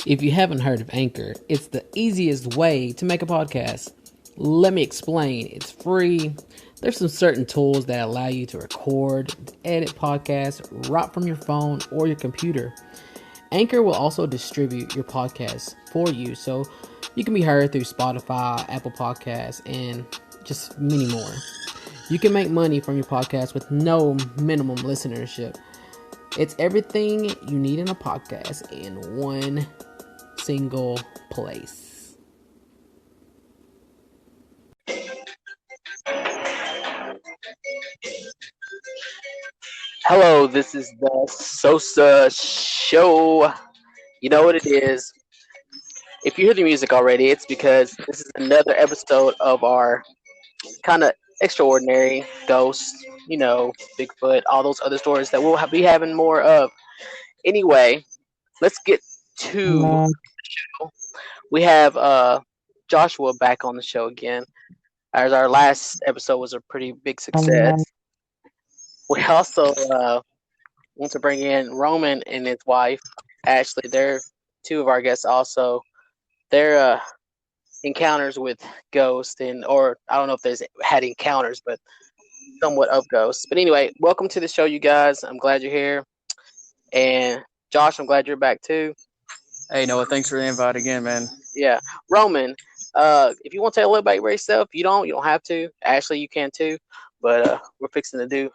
If you haven't heard of Anchor, it's the easiest way to make a podcast. Let me explain. It's free. There's some certain tools that allow you to record, edit podcasts right from your phone or your computer. Anchor will also distribute your podcast for you so you can be heard through Spotify, Apple Podcasts, and just many more. You can make money from your podcast with no minimum listenership. It's everything you need in a podcast in one single place. Hello, this is the Sosa Show. You know what it is. If you hear the music already, it's because this is another episode of our kind of extraordinary ghosts, Bigfoot, all those other stories that we'll be having more of. Anyway, let's get to. We have Joshua back on the show again, as our last episode was a pretty big success. We also want to bring in Roman and his wife, Ashley. They're two of our guests also. Their encounters with ghosts or I don't know if there's had encounters, but somewhat of ghosts. But anyway, welcome to the show, you guys. I'm glad you're here. And Josh, I'm glad you're back too. Hey Noah, thanks for the invite again, man. Yeah. Roman, if you want to tell a little bit about yourself, you don't have to. Ashley, you can too. But we're fixing to do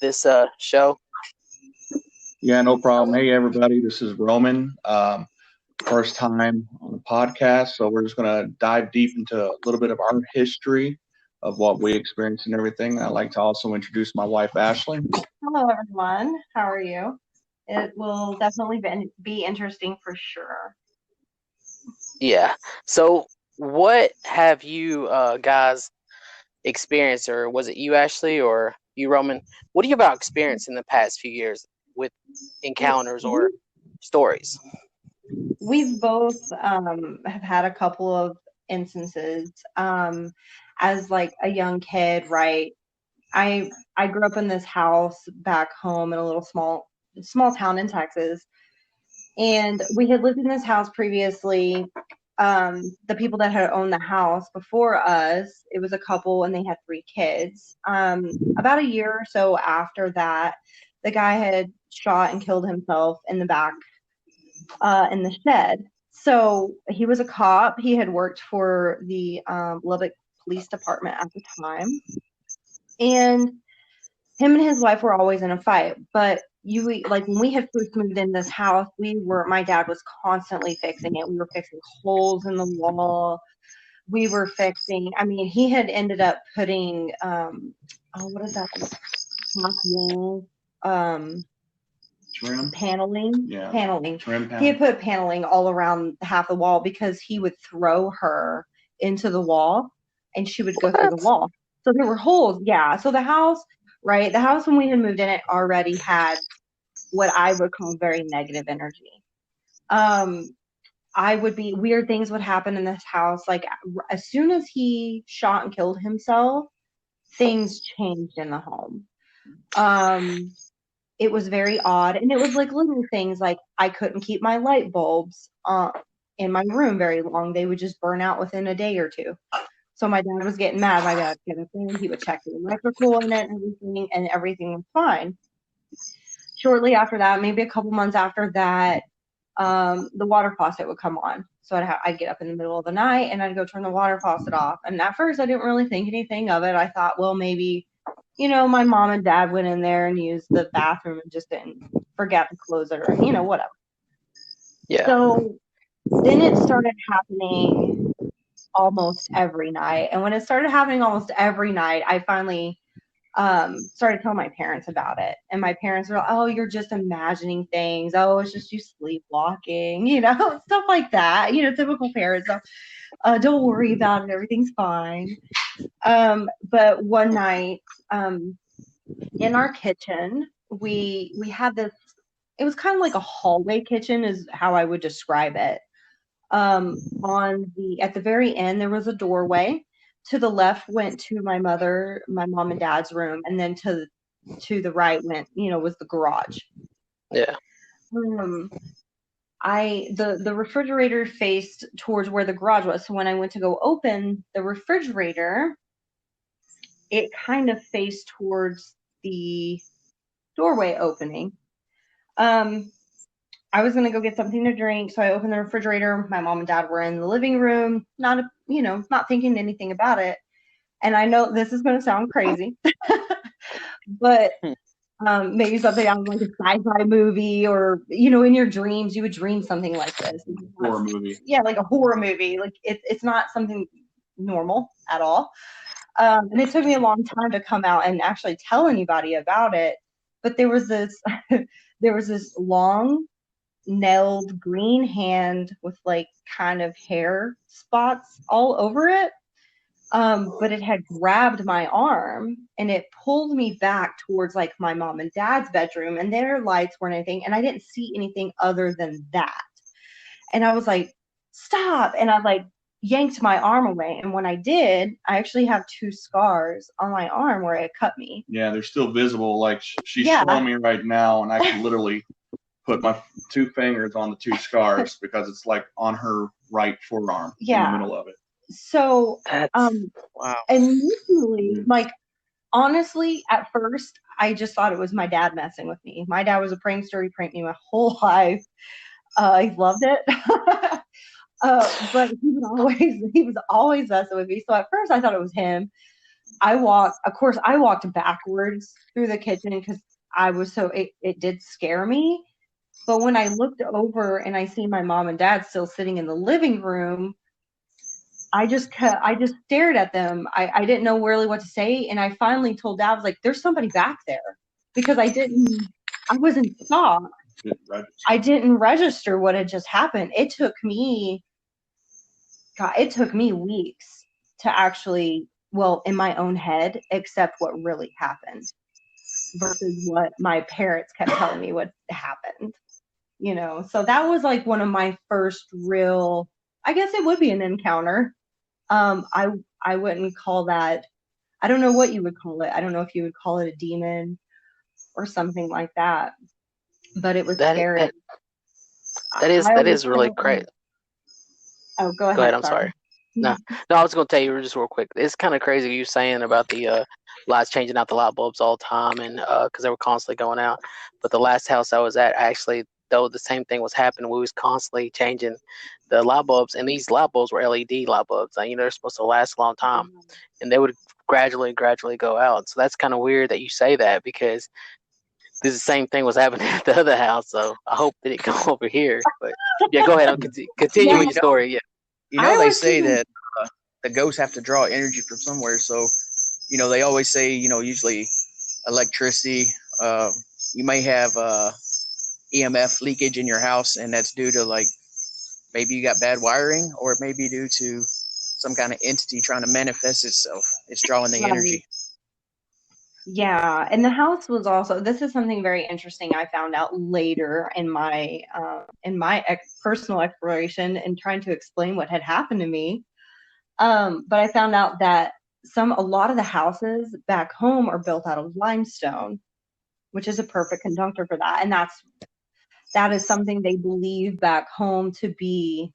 this show. Yeah, no problem. Hey, everybody, this is Roman. First time on the podcast, so we're just going to dive deep into a little bit of our history of what we experienced and everything. I'd like to also introduce my wife, Ashley. Hello, everyone. How are you? It will definitely be interesting for sure. Yeah. So, what have you guys experienced, or was it you, Ashley, or you, Roman? What do you about experienced in the past few years with encounters or stories? We've both have had a couple of instances. As like a young kid, right? I grew up in this house back home in a little small town in Texas, and we had lived in this house previously. The people that had owned the house before us, it was a couple and they had 3 kids. About a year or so after that, the guy had shot and killed himself in the back in the shed. So he was a cop. He had worked for the Lubbock Police Department at the time. And him and his wife were always in a fight. But when we had first moved in this house, my dad was constantly fixing it. We were fixing holes in the wall. We were fixing, he had ended up putting, what is that? Half wall, Trim? paneling. Yeah. Paneling. Trim panel. He had put paneling all around half the wall because he would throw her into the wall and she would go through the wall. So there were holes. Yeah. So the house, right? The house when we had moved in, it already had what I would call very negative energy. Weird things would happen in this house. Like as soon as he shot and killed himself, things changed in the home. It was very odd. And it was like little things like I couldn't keep my light bulbs in my room very long. They would just burn out within a day or two. So my dad was getting mad. My dad would get up in, he would check the electrical in it and everything was fine. Shortly after that, maybe a couple months after that, the water faucet would come on. So I'd get up in the middle of the night and I'd go turn the water faucet off. And at first I didn't really think anything of it. I thought, well, maybe, my mom and dad went in there and used the bathroom and just didn't forget to close it or, whatever. Yeah. So then it started happening almost every night. And when it started happening almost every night, I finally started telling my parents about it. And my parents were like, oh, you're just imagining things. Oh, it's just you sleepwalking, stuff like that. Typical parents. Don't worry about it. Everything's fine. But one night in our kitchen, we had this, it was kind of like a hallway kitchen is how I would describe it. At the very end, there was a doorway. To the left went to my mom and dad's room, and then to the right went, was the garage. Yeah. the refrigerator faced towards where the garage was. So when I went to go open the refrigerator, it kind of faced towards the doorway opening. I was gonna go get something to drink, so I opened the refrigerator. My mom and dad were in the living room, not thinking anything about it. And I know this is gonna sound crazy, but maybe something out of like a sci-fi movie, or in your dreams you would dream something like this. Horror movie. Yeah, like a horror movie. Like it's not something normal at all. And it took me a long time to come out and actually tell anybody about it. But there was this long nailed green hand with like kind of hair spots all over it. But it had grabbed my arm and it pulled me back towards like my mom and dad's bedroom, and their lights weren't anything, and I didn't see anything other than that. And I was like, stop. And I like yanked my arm away. And when I did, I actually have 2 scars on my arm where it cut me. Yeah, they're still visible. Like she's showing me right now, and I can literally put my 2 fingers on the 2 scars because it's like on her right forearm in the middle of it. So, wow. initially, like, honestly, at first, I just thought it was my dad messing with me. My dad was a prankster. He pranked me my whole life. I loved it. But he was always messing with me. So at first I thought it was him. I walked backwards through the kitchen because it did scare me. But when I looked over and I see my mom and dad still sitting in the living room, I just stared at them. I didn't know really what to say. And I finally told dad, I was like, there's somebody back there, because I was in shock. I didn't register what had just happened. It took me weeks to actually, in my own head, accept what really happened versus what my parents kept telling me what happened. So that was like one of my first real, I guess it would be an encounter. I wouldn't call that, I don't know what you would call it. I don't know if you would call it a demon or something like that, but it was scary. That is really crazy. Oh, go ahead. Go ahead. I'm sorry. No, I was going to tell you just real quick. It's kind of crazy you saying about the lights changing out the light bulbs all the time, and because they were constantly going out. But the last house I was at, actually, though the same thing was happening, we was constantly changing the light bulbs, and these light bulbs were LED light bulbs. And, they're supposed to last a long time, and they would gradually go out. So that's kind of weird that you say that, because this is the same thing was happening at the other house. So I hope that it come over here. But yeah, go ahead. I'll continue with your story. Yeah. They say that the ghosts have to draw energy from somewhere. So, they always say, usually electricity, you may have EMF leakage in your house, and that's due to like maybe you got bad wiring, or it may be due to some kind of entity trying to manifest itself. It's drawing the energy. Yeah, and the house was also, this is something very interesting I found out later in my personal exploration and trying to explain what had happened to me. But I found out that a lot of the houses back home are built out of limestone, which is a perfect conductor for that. And that is something they believe back home to be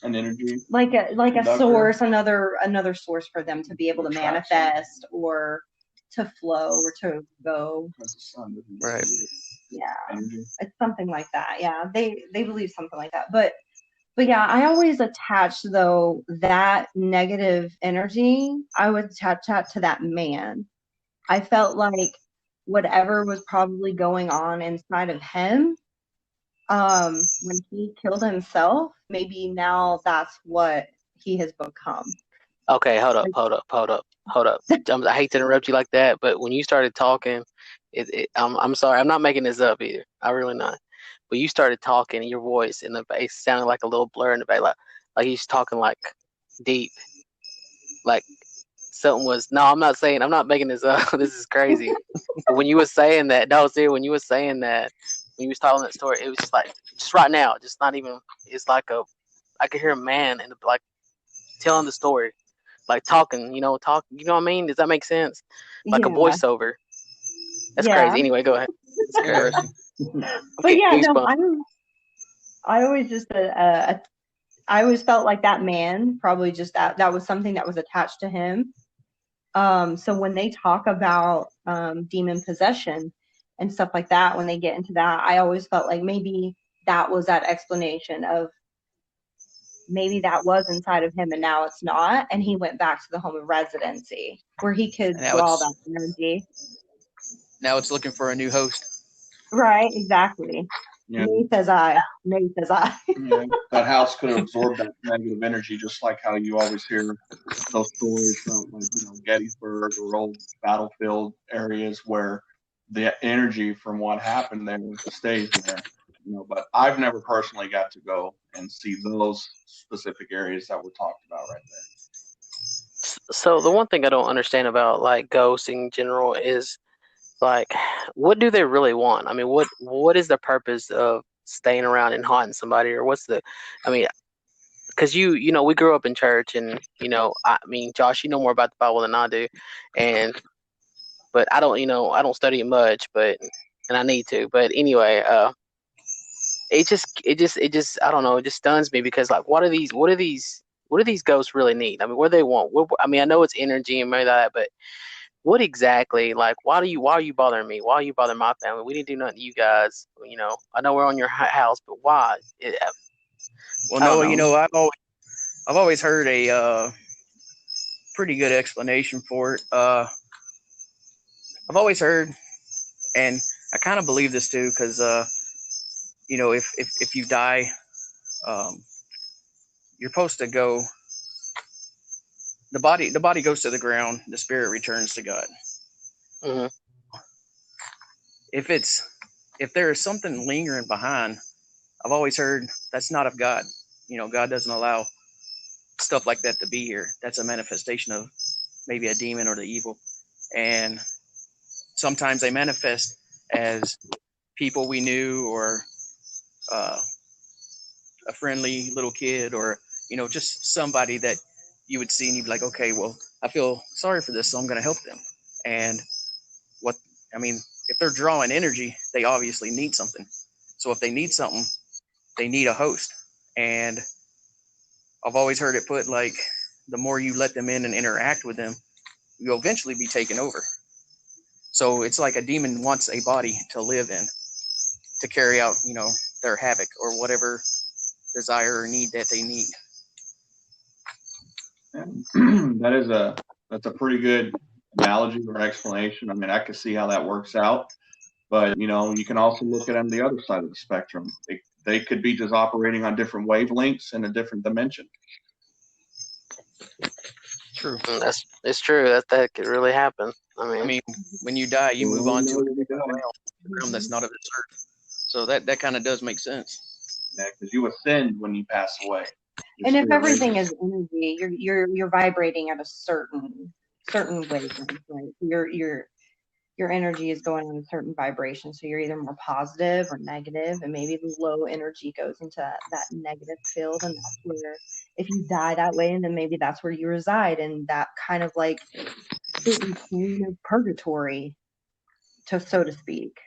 an energy, like a source, another source for them to be able to manifest or to flow or to go. Right. Yeah. It's something like that. Yeah. They believe something like that. But yeah, I always attached, though, that negative energy, I would attach that to that man. I felt like whatever was probably going on inside of him, when he killed himself, maybe now that's what he has become. Okay, hold up. I hate to interrupt you like that, but when you started talking, I'm sorry, I'm not making this up either. I really not. But you started talking, and your voice in the bass sounded like a little blur in the bass, like he's talking like deep, like something was. No, I'm not making this up. This is crazy. But when you were saying that, when you were saying that, when you was telling that story, it was just right now, just not even. It's like I could hear a man like telling the story. Like talking, talk. You know what I mean? Does that make sense? Like a voiceover. That's crazy. Anyway, go ahead. But yeah, no, I always just I always felt like that man probably just that was something that was attached to him. So when they talk about demon possession and stuff like that, when they get into that, I always felt like maybe that was that explanation of maybe that was inside of him and now it's not, and he went back to the home of residency where he could And now draw it's that energy. looking for a new host. Right, exactly. Yeah, Me says I. Me says I. yeah. That house could have absorbed that negative energy, just like how you always hear those stories about, like, Gettysburg or old battlefield areas where the energy from what happened there stays there. But I've never personally got to go and see those specific areas that were talked about right there. So the one thing I don't understand about like ghosts in general is like, what do they really want? I mean, what is the purpose of staying around and haunting somebody, or what's the? I mean, because we grew up in church, and I mean, Josh, you know more about the Bible than I do, and but I don't study it much, but and I need to, but anyway, it just I don't know, it just stuns me because like, what do these ghosts really need? I mean, what do they want? I mean, I know it's energy and maybe that, but what exactly? Like, why are you bothering me? Why are you bothering my family? We didn't do nothing to you guys. I know we're on your house, but why? Well, I don't no, know. I've always heard a pretty good explanation for it. I've always heard, and I kind of believe this too, because if you die, um, you're supposed to go. The body goes to the ground. The spirit returns to God. Hmm. If there is something lingering behind, I've always heard that's not of God. God doesn't allow stuff like that to be here. That's a manifestation of maybe a demon or the evil. And sometimes they manifest as people we knew, or uh, a friendly little kid, or just somebody that you would see and you'd be like, okay, well, I feel sorry for this, so I'm going to help them. And what I mean, if they're drawing energy, they obviously need something. So if they need something, they need a host. And I've always heard it put like, the more you let them in and interact with them, you'll eventually be taken over. So it's like a demon wants a body to live in, to carry out, their havoc or whatever desire or need that they need. And that's a pretty good analogy or explanation. I mean, I can see how that works out, but you can also look at them the other side of the spectrum. They could be just operating on different wavelengths in a different dimension. True. It's true that could really happen. I I mean, mean, when you die, you move on to a realm that's Mhm. not of this earth. So that kind of does make sense. Yeah, because you ascend when you pass away. Your And if spirit everything raises. is energy, you're vibrating at a certain wavelength, right? Your energy is going on a certain vibration. So you're either more positive or negative, and maybe the low energy goes into that negative field, and that's where if you die that way, and then maybe that's where you reside in that kind of like certain plane of purgatory, to so to speak.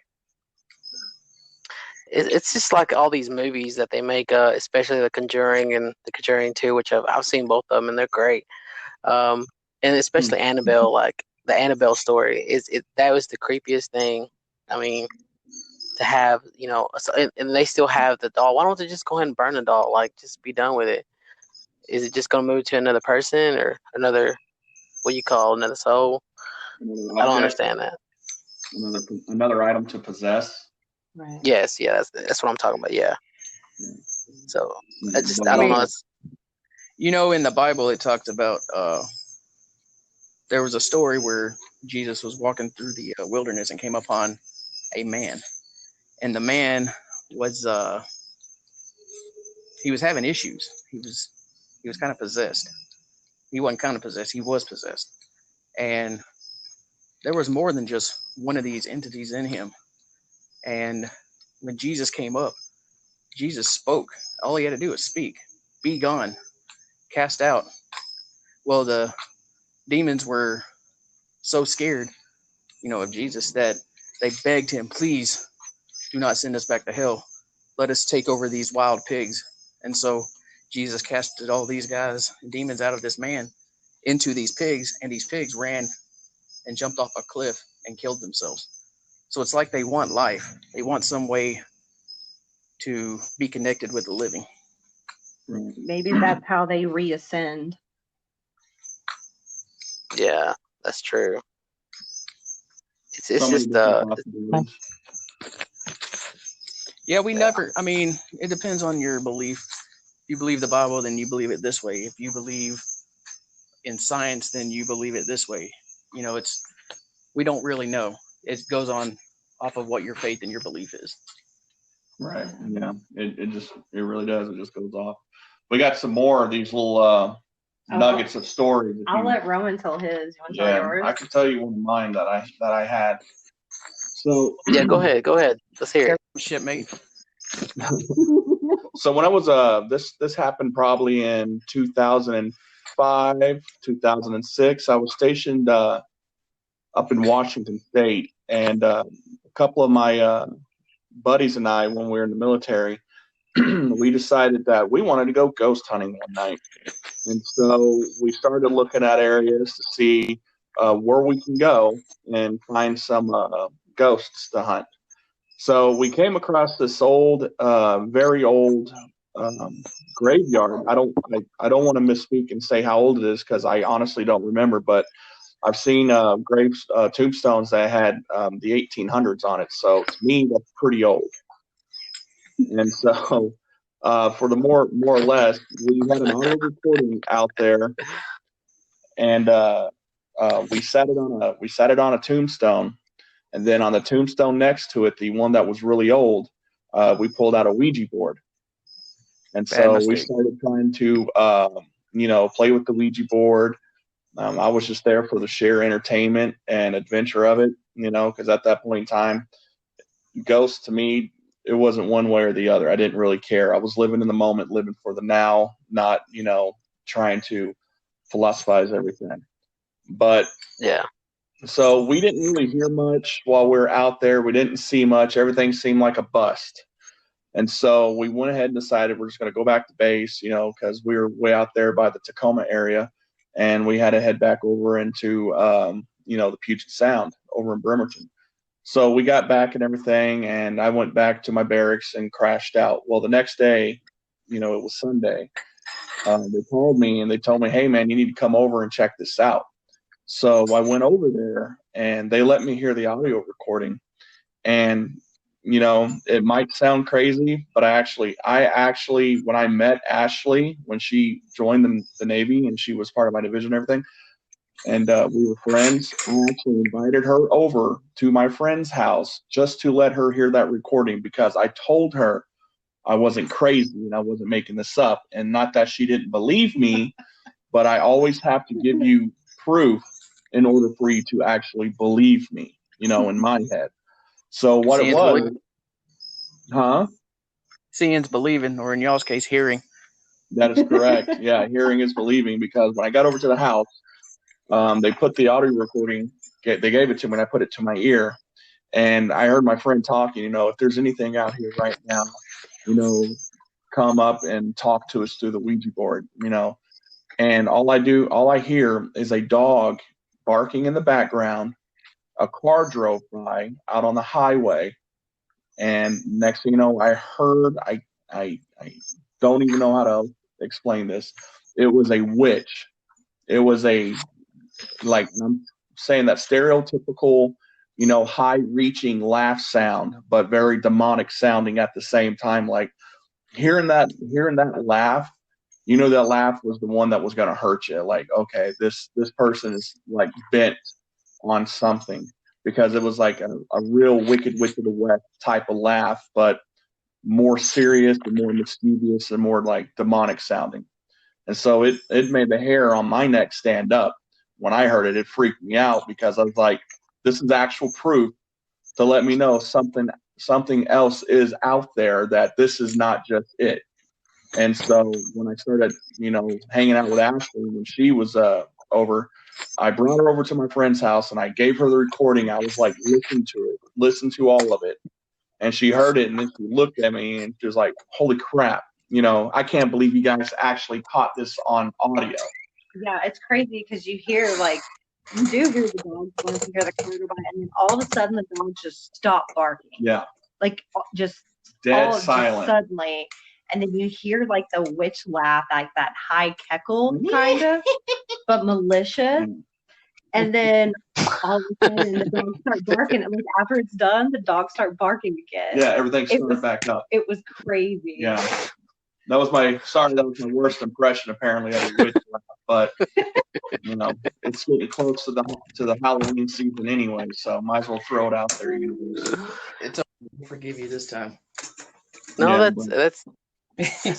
it's just like all these movies that they make, especially The Conjuring and The Conjuring 2, which I've seen both of them and they're great. Um, and especially Annabelle, like the Annabelle story that was the creepiest thing. I mean, to have, and they still have the doll. Why don't they just go ahead and burn the doll? Like, just be done with it. Is it just going to move to another person or another, what you call another soul? Another I don't object, understand that. another item to possess. Right. Yes, yeah, that's what I'm talking about. Yeah. So I I don't mean, know. in the Bible, it talks about there was a story where Jesus was walking through the wilderness and came upon a man, and the man was he was having issues. He was kind of possessed. He wasn't kind of possessed. He was possessed, and there was more than just one of these entities in him. And when Jesus came up, Jesus spoke. All he had to do was speak. Be gone. Cast out. Well, the demons were so scared, of Jesus, that they begged him, please do not send us back to hell. let us take over these wild pigs. And so Jesus casted all these guys, demons out of this man into these pigs, and these pigs ran and jumped off a cliff and killed themselves. So it's like they want life. They want some way to be connected with the living. Maybe that's how they reascend. Yeah, that's true. It's So many just different possibilities. Yeah, we never, I mean, it depends on your belief. If you believe the Bible, then you believe it this way. If you believe in science, then you believe it this way. You know, we don't really know. It goes on off of what your faith and your belief is. Right. Yeah. It really does. It just goes off. We got some more of these little nuggets of stories. I'll let Roman tell his. You want to tell yours? I can tell you one of mine that I had. So yeah. Go ahead. Let's hear it. Shipmate. So when I was this happened probably in 2005, 2006. I was stationed up in Washington State, and a couple of my buddies and I, when we were in the military, we decided that we wanted to go ghost hunting one night. And so we started looking at areas to see where we can go and find some ghosts to hunt. So we came across this old, very old graveyard. I don't want to misspeak and say how old it is because I honestly don't remember. But I've seen tombstones that had the 1800s on it. So to me, that's pretty old. And so for the more or less, we had an audio recording out there, and we set it on a tombstone. And then on the tombstone next to it, the one that was really old, we pulled out a Ouija board. And so we started trying to, play with the Ouija board. I was just there for the sheer entertainment and adventure of it, because at that point in time, ghosts to me, it wasn't one way or the other. I didn't really care. I was living in the moment, living for the now, not, trying to philosophize everything. But yeah. So we didn't really hear much while we were out there. We didn't see much. Everything seemed like a bust. And so we went ahead and decided we're just going to go back to base, because we were way out there by the Tacoma area. And we had to head back over into, the Puget Sound over in Bremerton. So we got back and everything, and I went back to my barracks and crashed out. Well, the next day, it was Sunday. They called me and they told me, hey, man, you need to come over and check this out. So I went over there and they let me hear the audio recording. And, it might sound crazy, but I actually, when I met Ashley, when she joined the Navy and she was part of my division and everything, and we were friends, I actually invited her over to my friend's house just to let her hear that recording because I told her I wasn't crazy and I wasn't making this up. And not that she didn't believe me, but I always have to give you proof in order for you to actually believe me, in my head. So what it was, Seeing's believing, or in y'all's case, hearing. That is correct. Yeah, hearing is believing, because when I got over to the house, they put the audio recording, they gave it to me, and I put it to my ear, and I heard my friend talking, if there's anything out here right now, come up and talk to us through the Ouija board, and all I hear is a dog barking in the background. A car drove by out on the highway, and next thing you know, I heard, I don't even know how to explain this. It was a witch. It was I'm saying that stereotypical, high-reaching laugh sound, but very demonic sounding at the same time. Like hearing that laugh, that laugh was the one that was going to hurt you. Like, okay, this person is like bent on something, because it was like a real Wicked Witch of the West type of laugh, but more serious and more mischievous and more like demonic sounding. And so it made the hair on my neck stand up. When I heard it, it freaked me out, because I was like, this is actual proof to let me know something else is out there, that this is not just it. And so when I started, hanging out with Ashley when she was over, I brought her over to my friend's house and I gave her the recording. I was like, listen to it, listen to all of it. And she heard it, and then she looked at me, and she was like, "Holy crap! I can't believe you guys actually caught this on audio." Yeah, it's crazy because you hear you do hear the dogs bark, you hear the car go by, and then all of a sudden the dogs just stop barking. Yeah. Like just Dead silent. just suddenly, and then you hear like the witch laugh, like that high cackle kind of, but malicious. And then all of a sudden the dogs start barking. And like after it's done, the dogs start barking again. Yeah, everything started back up. It was crazy. Yeah. That was my worst impression apparently of a witch laugh, but it's getting close to the Halloween season anyway, so might as well throw it out there. It's I'll forgive you this time. No, that's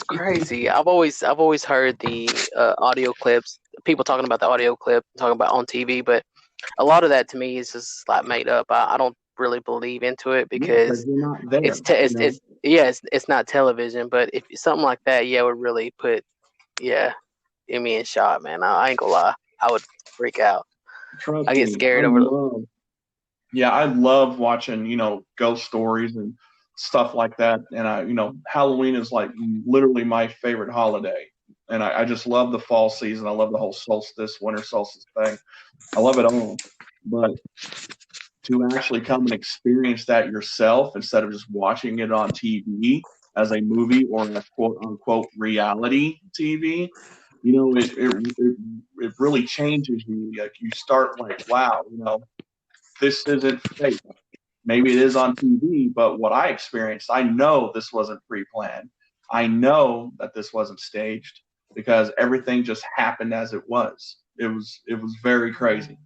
crazy. I've always heard the audio clips, people talking about the audio clip, talking about on TV, but a lot of that to me is just like made up. I don't really believe into it because you're not there, it's not television. But if something like that, it would really put get me in shock, man. I ain't gonna lie, I would freak out. Trust I get me, scared I love watching ghost stories and stuff like that, and Halloween is like literally my favorite holiday, and I just love the fall season. I love the whole winter solstice thing. I love it all, but to actually come and experience that yourself instead of just watching it on TV as a movie or a quote unquote reality TV, it really changes you. Like you start like, wow, this isn't fake. Maybe it is on TV, but what I experienced, I know this wasn't pre-planned. I know that this wasn't staged because everything just happened as it was. It was very crazy.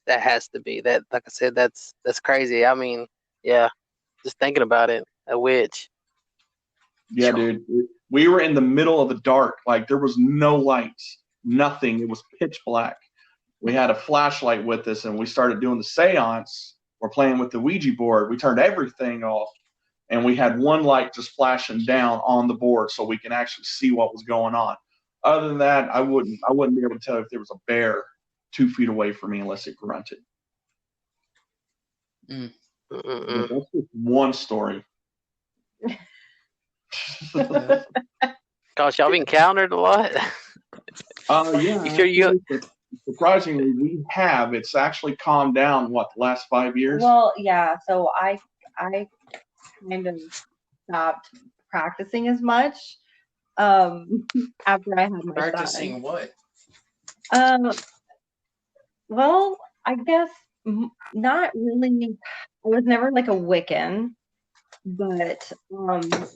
That has to be that. Like I said, that's crazy. I mean, yeah, just thinking about it, a witch. Yeah, dude. We were in the middle of the dark. Like there was no lights, nothing. It was pitch black. We had a flashlight with us, and we started doing the seance. We're playing with the Ouija board. We turned everything off, and we had one light just flashing down on the board so we can actually see what was going on. Other than that, I wouldn't be able to tell if there was a bear 2 feet away from me unless it grunted. That's just one story. Gosh, y'all encountered a lot. Yeah. Surprisingly, we have. It's actually calmed down. What, the last 5 years? Well, yeah. So I kind of stopped practicing as much after I had my Practicing son. what? Well, I guess not really. I was never like a Wiccan, but I've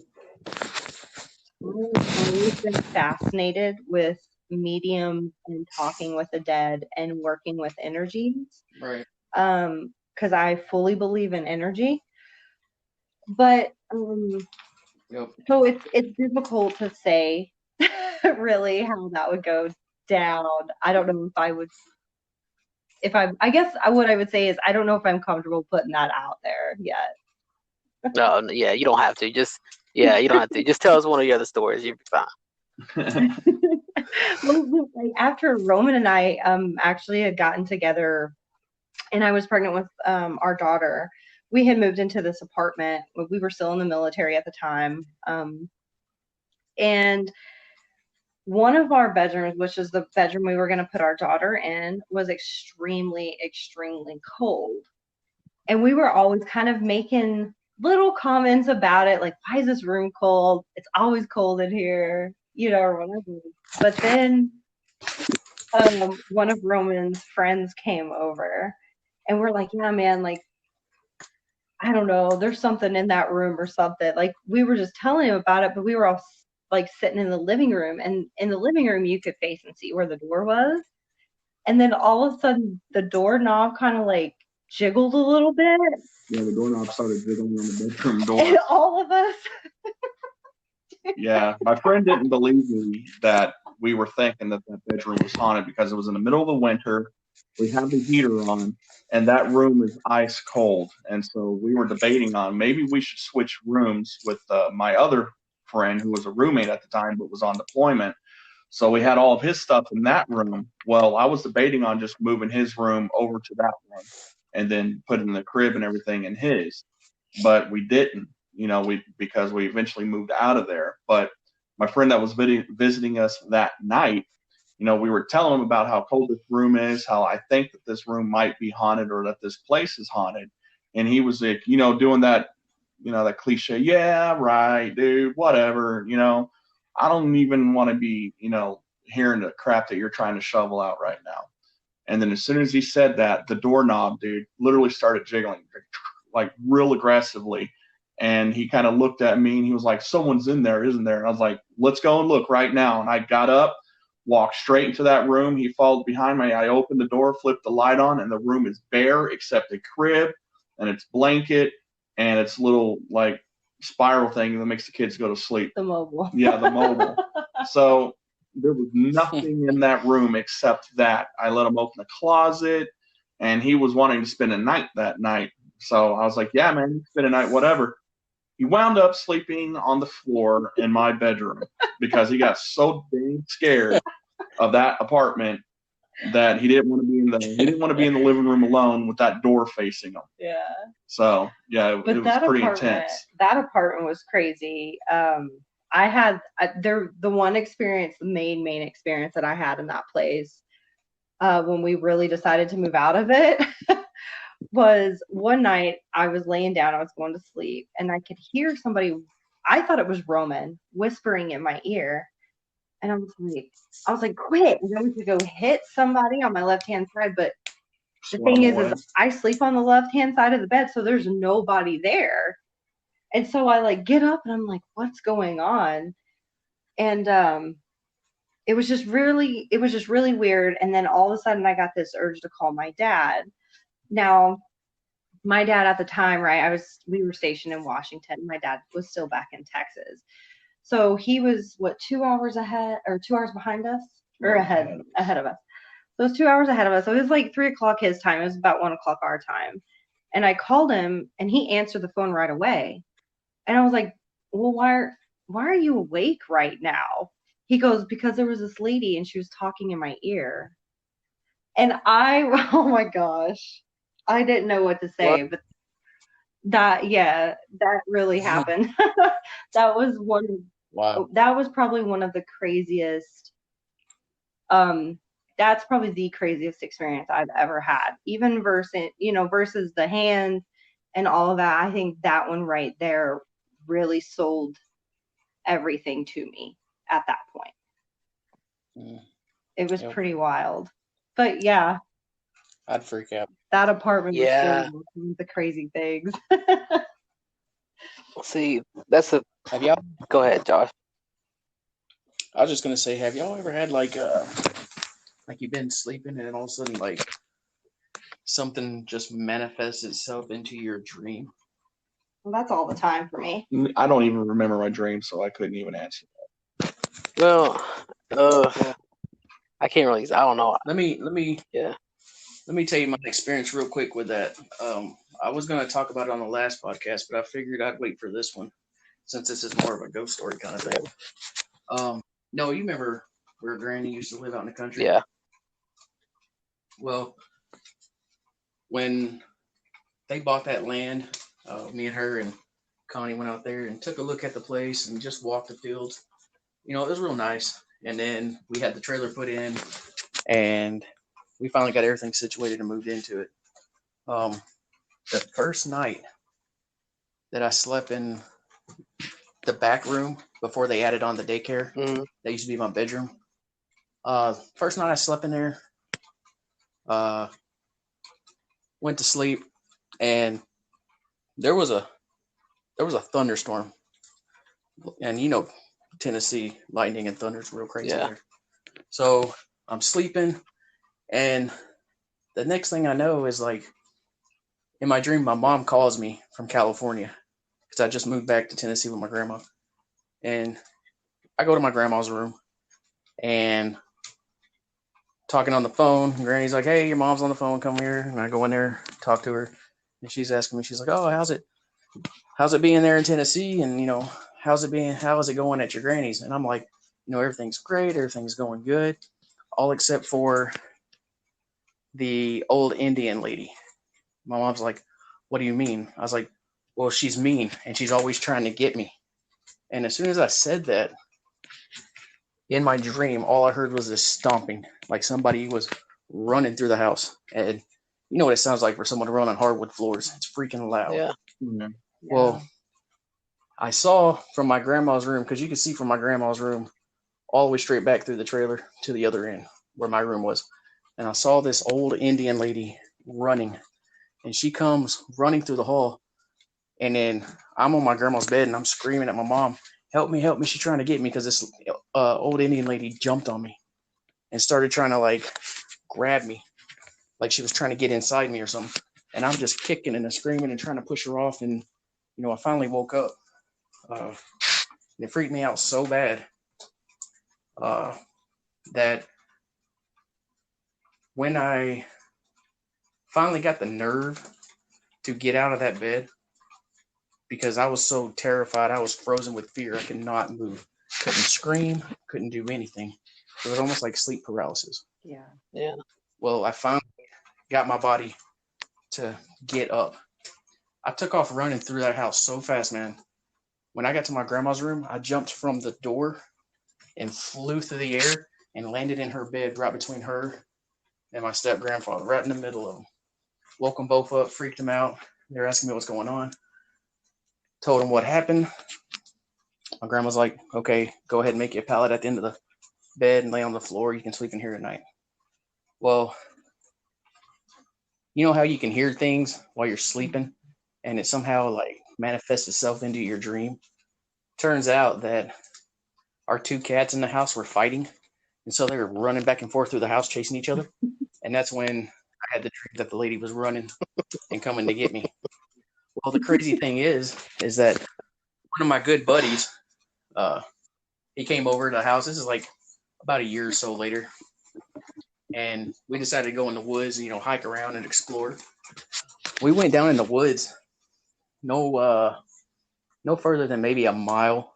always been fascinated with mediums and talking with the dead and working with energies. Right. Because I fully believe in energy. But so it's difficult to say really how that would go down. I don't know I guess what I would say is I don't know if I'm comfortable putting that out there yet. No, yeah, you don't have to. You don't have to. Just tell us one of the other stories. You'll be fine. Well, like after Roman and I actually had gotten together, and I was pregnant with our daughter, we had moved into this apartment. We were still in the military at the time, and one of our bedrooms, which is the bedroom we were going to put our daughter in, was extremely, extremely cold. And we were always kind of making little comments about it, like, why is this room cold? It's always cold in here, or whatever. But then one of Roman's friends came over, and we're like, yeah, man, like, I don't know, there's something in that room or something. Like, we were just telling him about it, but we were all like sitting in the living room, and in the living room you could face and see where the door was. And then all of a sudden the doorknob kind of like jiggled a little bit. Yeah, the doorknob started jiggling on the bedroom door. And all of us. Yeah, my friend didn't believe me that we were thinking that bedroom was haunted because it was in the middle of the winter. We had the heater on, and that room is ice cold. And so we were debating on maybe we should switch rooms with my other friend who was a roommate at the time but was on deployment. So we had all of his stuff in that room. Well, I was debating on just moving his room over to that one and then putting the crib and everything in his. but we didn't, because we eventually moved out of there. But my friend that was visiting us that night, we were telling him about how cold this room is, how I think that this room might be haunted or that this place is haunted. And he was like, doing that, that cliche, yeah, right, dude, whatever, I don't even want to be, hearing the crap that you're trying to shovel out right now. And then as soon as he said that, the doorknob, dude, literally started jiggling like real aggressively. And he kind of looked at me and he was like, someone's in there, isn't there? And I was like, let's go and look right now. And I got up, walked straight into that room. He followed behind me. I opened the door, flipped the light on, and the room is bare except a crib and its blanket and its little like spiral thing that makes the kids go to sleep. The mobile. Yeah, the mobile. So there was nothing in that room except that. I let him open the closet, and he was wanting to spend a night that night. So I was like, yeah, man, you can spend a night, whatever. He wound up sleeping on the floor in my bedroom because he got so dang scared of that apartment that he didn't want to be in the living room alone with that door facing him. Yeah. So yeah, it was pretty intense. That apartment was crazy. I had the one experience, the main experience that I had in that place when we really decided to move out of it was one night I was laying down, I was going to sleep, and I could hear somebody, I thought it was Roman, whispering in my ear. And I was like, quit. I'm going to go hit somebody on my left-hand side. But the thing is I sleep on the left-hand side of the bed, so there's nobody there. And so I like get up and I'm like, what's going on? And it was just really weird. And then all of a sudden I got this urge to call my dad. Now, my dad at the time, right, we were stationed in Washington. My dad was still back in Texas. So he was 2 hours ahead or 2 hours behind us or ahead of us. So it was 2 hours ahead of us. So it was like 3 o'clock his time. It was about 1 o'clock our time. And I called him and he answered the phone right away. And I was like, well, why are you awake right now? He goes, because there was this lady and she was talking in my ear. And oh my gosh, I didn't know what to say, but that really happened. That was that was probably one of the craziest, that's probably the craziest experience I've ever had, even versus the hand and all of that. I think that one right there really sold everything to me at that point. It was pretty wild. But yeah, I'd freak out. that apartment was filled with the crazy things. See, have y'all? Go ahead, Josh. I was just gonna say, have y'all ever had like you've been sleeping and then all of a sudden like something just manifests itself into your dream? Well, that's all the time for me. I don't even remember my dreams, so I couldn't even answer that. Well, I can't really. I don't know. Let me tell you my experience real quick with that. I was going to talk about it on the last podcast, but I figured I'd wait for this one since this is more of a ghost story kind of thing. No, you remember where Granny used to live out in the country? Yeah. Well, when they bought that land, me and her and Connie went out there and took a look at the place and just walked the fields. It was real nice. And then we had the trailer put in and we finally got everything situated and moved into it. The first night that I slept in the back room before they added on the daycare, that used to be my bedroom. First night I slept in there, went to sleep, and there was a thunderstorm. And Tennessee, lightning and thunder is real crazy there. So I'm sleeping, and the next thing I know is like in my dream, my mom calls me from California because I just moved back to Tennessee with my grandma. And I go to my grandma's room and talking on the phone. And Granny's like, hey, your mom's on the phone, come here. And I go in there, talk to her. And she's asking me, she's like, oh, how's it being there in Tennessee? And, how is it going at your granny's? And I'm like, everything's great. Everything's going good. All except for the old Indian lady. My mom's like, what do you mean? I was like, well, she's mean and she's always trying to get me. And as soon as I said that, in my dream, all I heard was this stomping, like somebody was running through the house. And you know what it sounds like for someone to run on hardwood floors. It's freaking loud. Yeah. Yeah. Well, I saw from my grandma's room, because you could see from my grandma's room all the way straight back through the trailer to the other end where my room was. And I saw this old Indian lady running. And she comes running through the hall. And then I'm on my grandma's bed and I'm screaming at my mom, help me, help me. She's trying to get me because this old Indian lady jumped on me and started trying to like grab me, like she was trying to get inside me or something. And I'm just kicking and screaming and trying to push her off. And, you know, I finally woke up. And it freaked me out so bad that when I finally got the nerve to get out of that bed, because I was so terrified, I was frozen with fear. I could not move, couldn't scream, couldn't do anything. It was almost like sleep paralysis. Yeah. Yeah. Well, I finally got my body to get up. I took off running through that house so fast, man. When I got to my grandma's room, I jumped from the door and flew through the air and landed in her bed right between her and my step grandfather, right in the middle of them. Woke them both up, freaked them out. They're asking me what's going on. Told them what happened. My grandma's like, okay, go ahead and make you a pallet at the end of the bed and lay on the floor. You can sleep in here at night. Well, you know how you can hear things while you're sleeping and it somehow like manifests itself into your dream? Turns out that our two cats in the house were fighting. And so they were running back and forth through the house, chasing each other. And that's when I had the dream that the lady was running and coming to get me. Well, the crazy thing is that one of my good buddies, he came over to the house. This is like about a year or so later. And we decided to go in the woods and, you know, hike around and explore. We went down in the woods, no further than maybe a mile,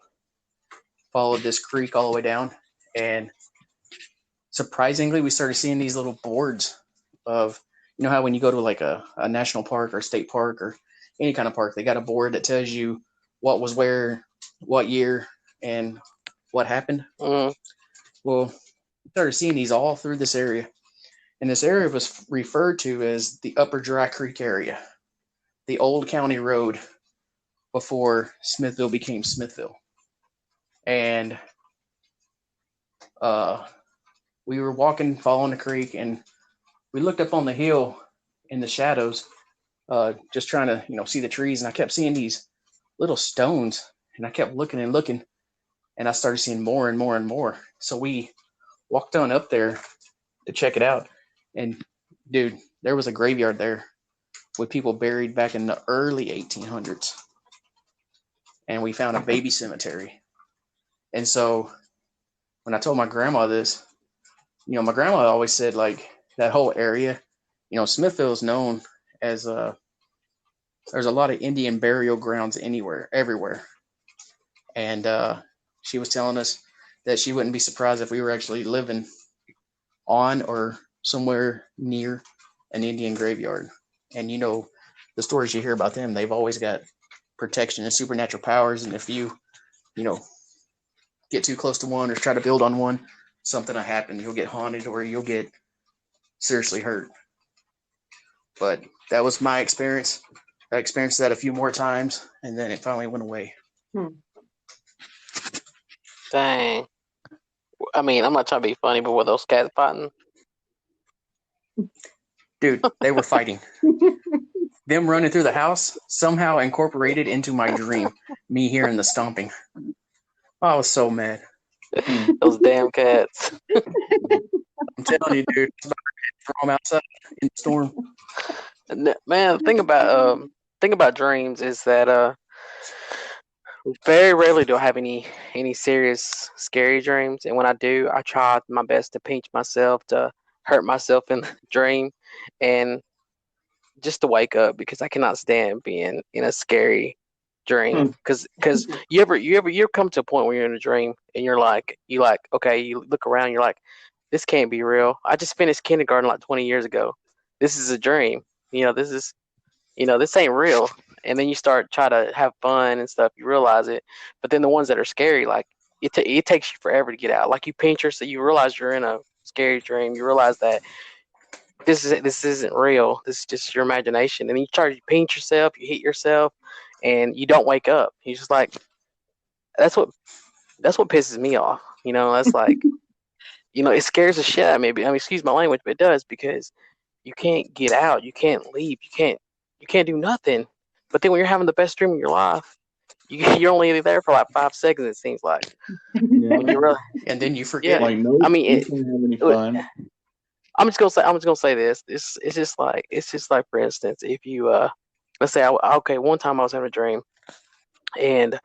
followed this creek all the way down. And surprisingly, we started seeing these little boards of, you know how when you go to like a national park or state park or any kind of park, they got a board that tells you what was where, what year, and what happened. Mm-hmm. Well, we started seeing these all through this area. And this area was referred to as the Upper Dry Creek area, the old county road before Smithville became Smithville. And we were walking, following the creek, and we looked up on the hill in the shadows, just trying to, you know, see the trees. And I kept seeing these little stones, and I kept looking and looking, and I started seeing more and more and more. So we walked on up there to check it out. And dude, there was a graveyard there with people buried back in the early 1800s. And we found a baby cemetery. And so when I told my grandma this, you know, my grandma always said like that whole area, you know, Smithville is known as there's a lot of Indian burial grounds everywhere. And she was telling us that she wouldn't be surprised if we were actually living on or somewhere near an Indian graveyard. And, you know, the stories you hear about them, they've always got protection and supernatural powers. And if you know, get too close to one or try to build on one, something will happen. You'll get haunted or you'll get seriously hurt. But that was my experience. I experienced that a few more times, and then it finally went away. Dang. I mean, I'm not trying to be funny, but were those cats fighting? Dude, they were fighting. Them running through the house somehow incorporated into my dream, me hearing the stomping. I was so mad. Those damn cats. I'm telling you, dude. Throw them outside in the storm. Man, the thing about dreams is that very rarely do I have any serious scary dreams, and when I do, I try my best to pinch myself, to hurt myself in the dream, and just to wake up, because I cannot stand being in a scary dream. Because you ever come to a point where you're in a dream and you okay, you look around, you're like, this can't be real. I just finished kindergarten like 20 years ago. This is a dream. This ain't real. and then you start try to have fun and stuff. You realize it, but then the ones that are scary, like it takes you forever to get out. Like you pinch yourself, you realize you're in a scary dream. You realize that this isn't real. This is just your imagination, and then you try to pinch yourself, you hit yourself, and you don't wake up. You're just like that's what pisses me off. That's like it scares the shit out of me. I mean, excuse my language, but it does because you can't get out, you can't leave, you can't do nothing. But then when you're having the best dream of your life, you're only there for like 5 seconds. It seems like. Yeah. And you really, And then you yeah. forget Like, it. no, I mean, you can't have any fun. I'm just gonna say this. It's just like for instance, if you let's say okay, one time I was having a dream, and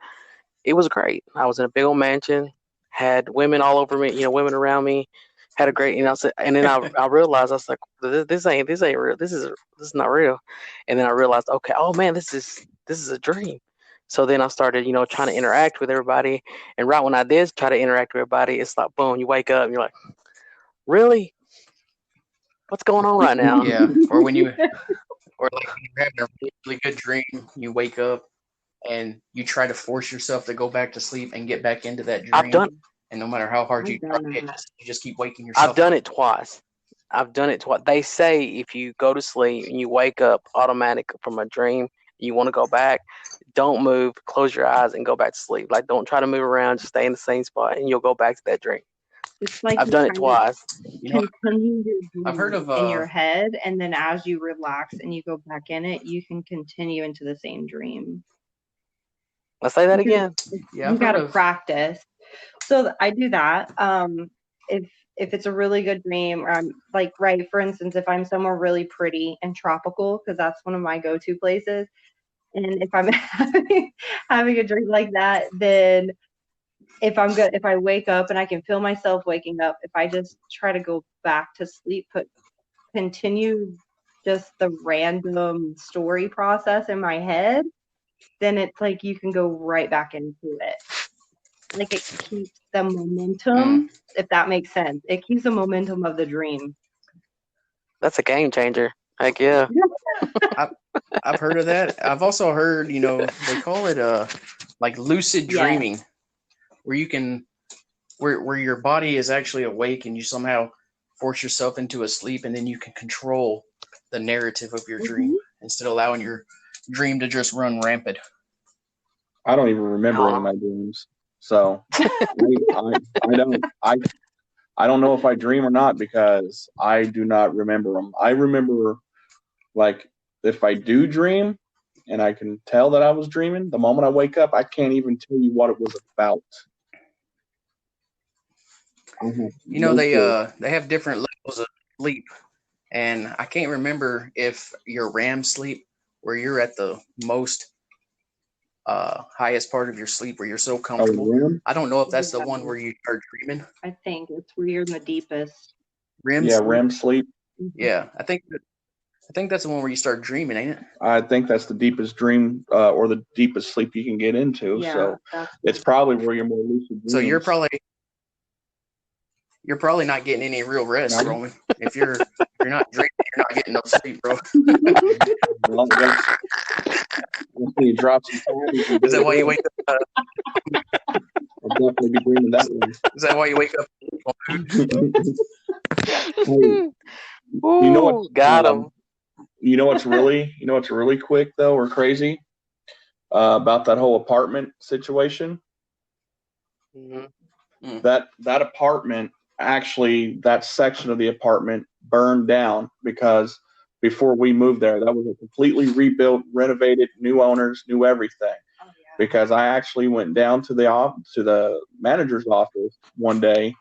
it was great. I was in a big old mansion, had women all over me, women around me, had a great, and then I realized I was like, this ain't real. This is not real. And then I realized, okay, oh man, this is a dream. So then I started, trying to interact with everybody. And right when I did try to interact with everybody, it's like, boom, you wake up and you're like, really? What's going on right now? Yeah. Or like when you're having a really good dream, you wake up and you try to force yourself to go back to sleep and get back into that I've dream. done And no matter how hard I've you try, done that. you just keep waking I've yourself done up. it twice. I've done it twice. They say if you go to sleep and you wake up automatic from a dream, you want to go back, don't move, close your eyes and go back to sleep. Like don't try to move around, just stay in the same spot and you'll go back to that dream. It's like I've you done it kind of twice. You know, continue your I've heard dream of in your head, and then as you relax and you go back in it, you can continue into the same dream. Let's say that Because again. yeah, you I've got heard to of practice. So I do that. If it's a really good dream, or I'm like, right, for instance, if I'm somewhere really pretty and tropical, because that's one of my go-to places, and if I'm having a dream like that, then if I wake up and I can feel myself waking up, if I just try to go back to sleep, continue just the random story process in my head, then it's like you can go right back into it. Like it keeps the momentum, if that makes sense. It keeps the momentum of the dream. That's a game changer. Heck yeah. I've heard of that. I've also heard, they call it like lucid Yes. dreaming, where you can where your body is actually awake and you somehow force yourself into a sleep, and then you can control the narrative of your dream instead of allowing your dream to just run rampant. I don't even remember any of my dreams, so I don't know if I dream or not because I do not remember them. I remember, like, if I do dream and I can tell that I was dreaming, the moment I wake up, I can't even tell you what it was about. They have different levels of sleep, and I can't remember if your REM sleep, where you're at the most highest part of your sleep, where you're so comfortable. REM? I don't know if that's the one where you are dreaming. I think it's where you're in the deepest. REM Yeah, sleep. REM sleep. Yeah, I think that's the one where you start dreaming, ain't it? I think that's the deepest dream or the deepest sleep you can get into. Yeah, so it's probably where you're more lucid dreams. So you're probably not getting any real rest, No. Roman. If you're not dreaming, you're not getting no sleep, bro. Well, that's when you drop some time. Is that why you wake up? I'll definitely be dreaming that way. Is that why you wake up? Hey, Ooh, you know what? Got him. You know what's really quick though, or crazy about that whole apartment situation? Mm-hmm. That apartment, actually, that section of the apartment burned down because before we moved there, that was a completely rebuilt, renovated, new owners, new everything. Oh, yeah. Because I actually went down to the manager's office one day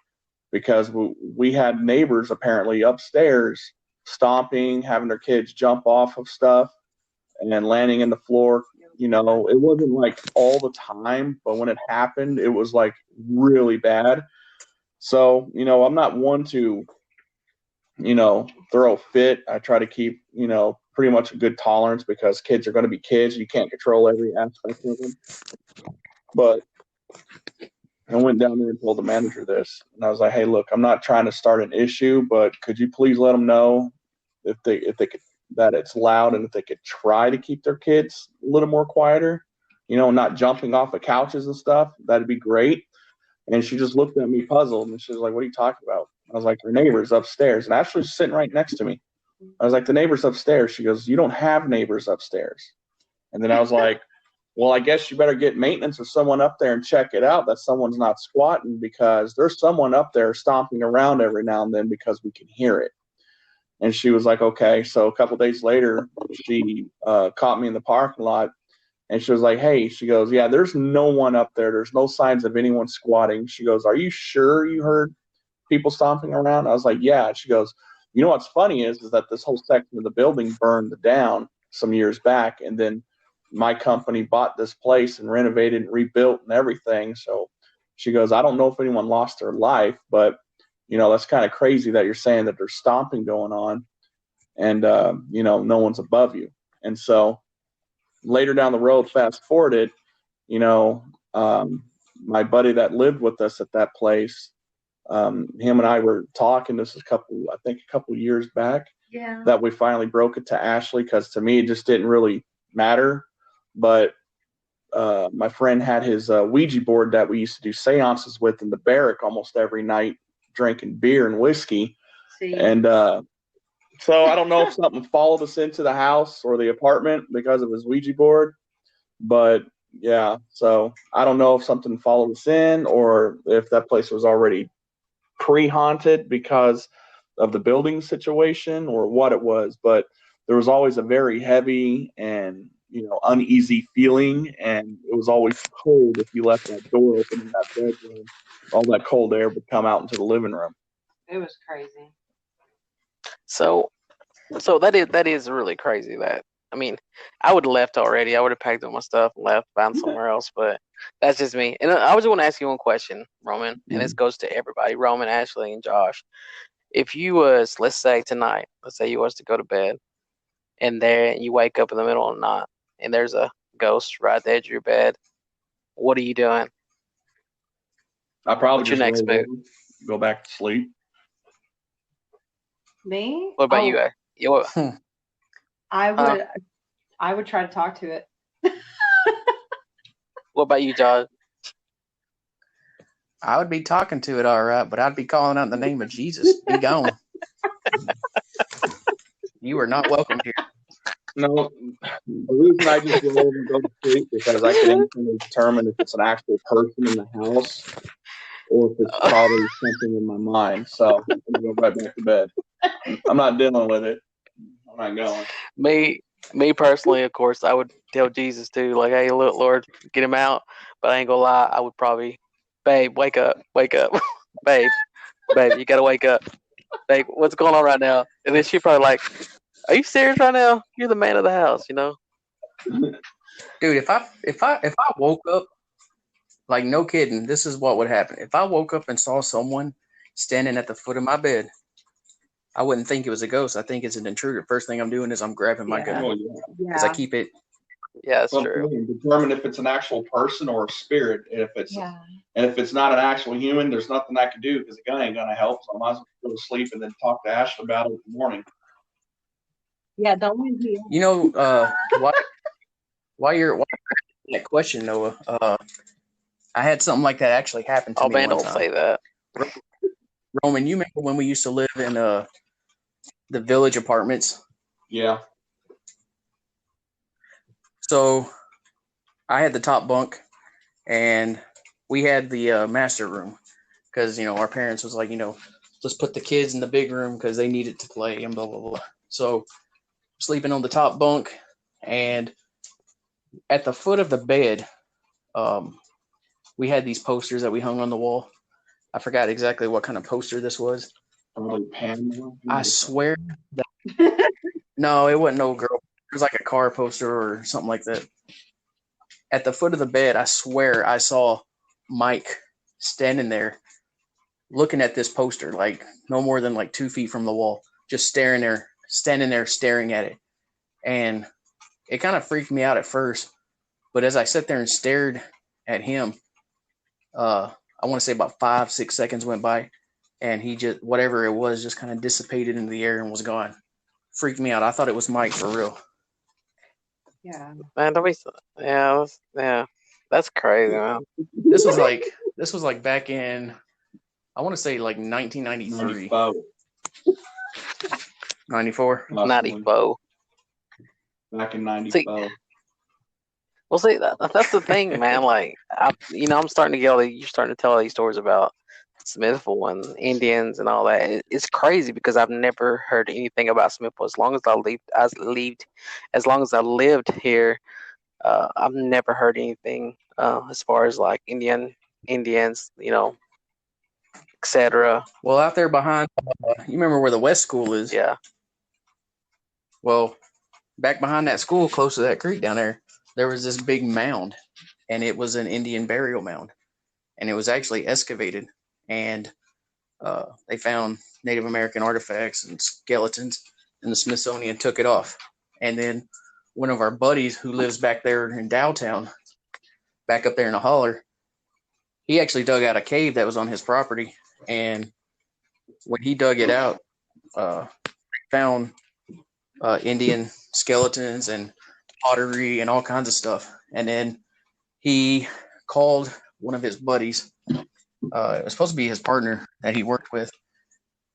because we had neighbors apparently upstairs stomping, having their kids jump off of stuff and landing in the floor. It wasn't like all the time, but when it happened, it was like really bad. So, I'm not one to, throw a fit. I try to keep, pretty much a good tolerance because kids are going to be kids. You can't control every aspect of them. But I went down there and told the manager this. And I was like, hey, look, I'm not trying to start an issue, but could you please let them know if they could that it's loud and if they could try to keep their kids a little more quieter, not jumping off of couches and stuff, that'd be great. And she just looked at me puzzled and she was like, "What are you talking about?" I was like, "Your neighbor's upstairs." And Ashley was sitting right next to me. I was like, "The neighbor's upstairs." She goes, "You don't have neighbors upstairs." And then I was like, "Well, I guess you better get maintenance or someone up there and check it out that someone's not squatting, because there's someone up there stomping around every now and then because we can hear it." And she was like, "Okay." So a couple of days later, she caught me in the parking lot. And she was like, "Hey," she goes, "Yeah, there's no one up there. There's no signs of anyone squatting." She goes, "Are you sure you heard people stomping around?" I was like, "Yeah." And she goes, "You know what's funny is that this whole section of the building burned down some years back, and then my company bought this place and renovated and rebuilt and everything." So she goes, "I don't know if anyone lost their life, but that's kind of crazy that you're saying that there's stomping going on, and no one's above you." And so later down the road, fast forwarded, you know, my buddy that lived with us at that place, him and I were talking. This is I think a couple years back. Yeah. That we finally broke it to Ashley, because to me it just didn't really matter. But my friend had his Ouija board that we used to do seances with in the barrack almost every night, drinking beer and whiskey. See. And so I don't know if something followed us into the house or the apartment because of his Ouija board. But yeah, so I don't know if something followed us in or if that place was already pre-haunted because of the building situation or what it was. But there was always a very heavy and uneasy feeling, and it was always cold if you left that door open in that bedroom. All that cold air would come out into the living room. It was crazy. So that is really crazy. I would have left already. I would have packed up my stuff and left, found somewhere else. But that's just me. And I just want to ask you one question, Roman, and this goes to everybody: Roman, Ashley, and Josh. If you was, let's say you was to go to bed, and there you wake up in the middle of the night, and there's a ghost right at the edge of your bed, what are you doing? I probably What's your just next roll move? over, go back to sleep. Me? What about you? I would try to talk to it. What about you, Josh? I would be talking to it all right, but I'd be calling out in the name of Jesus. Be gone. You are not welcome here. No, the reason I just roll over and go to sleep because I can instantly determine if it's an actual person in the house or if it's probably something in my mind. So I'm gonna go right back to bed. I'm not dealing with it. I'm not going. Me personally, of course, I would tell Jesus too, like, "Hey, look, Lord, get him out." But I ain't gonna lie, I would probably, "Babe, wake up, babe, you gotta wake up, babe. What's going on right now?" And then she'd probably like, "Are you serious right now? You're the man of the house, you know." Dude, if I woke up, like, no kidding, this is what would happen. If I woke up and saw someone standing at the foot of my bed, I wouldn't think it was a ghost. I think it's an intruder. First thing I'm doing is I'm grabbing my gun because I keep it. Yeah, that's true. Determine if it's an actual person or a spirit. And if it's not an actual human, there's nothing I can do because the gun ain't gonna help. So I might as well go to sleep and then talk to Ashley about it in the morning. Yeah, don't leave me. You know, why you're asking that question, Noah? I had something like that actually happen to me Man, one don't time. say that. Roman, you remember when we used to live in the village apartments? Yeah. So I had the top bunk, and we had the master room because our parents was like, let's put the kids in the big room because they needed to play and blah blah blah. So sleeping on the top bunk, and at the foot of the bed, we had these posters that we hung on the wall. I forgot exactly what kind of poster this was. I swear that no, it wasn't no girl. It was like a car poster or something like that. At the foot of the bed, I swear I saw Mike standing there looking at this poster, like no more than like 2 feet from the wall, just standing there staring at it. And it kind of freaked me out at first. But as I sat there and stared at him, I want to say about 5-6 seconds went by, and he just, whatever it was, just kind of dissipated into the air and was gone. freaked me out. I thought it was Mike for real. Yeah. Man, don't be. Yeah, that's crazy, man. This was like back in, I want to say like 1993, 94. 94. Back in See, 94. well, see, that's the thing, man. Like, I'm starting to get you're starting to tell all these stories about Smithville and Indians and all that. It's crazy because I've never heard anything about Smithville. As long as I lived here, I've never heard anything as far as like Indians, etc. Well, out there behind, you remember where the West School is? Yeah. Well, back behind that school, close to that creek down there was this big mound, and it was an Indian burial mound, and it was actually excavated, and they found Native American artifacts and skeletons, and the Smithsonian took it off. And then one of our buddies who lives back there in Dowtown, back up there in the holler, he actually dug out a cave that was on his property, and when he dug it out, found Indian skeletons and pottery and all kinds of stuff. And then he called one of his buddies. It was supposed to be his partner that he worked with.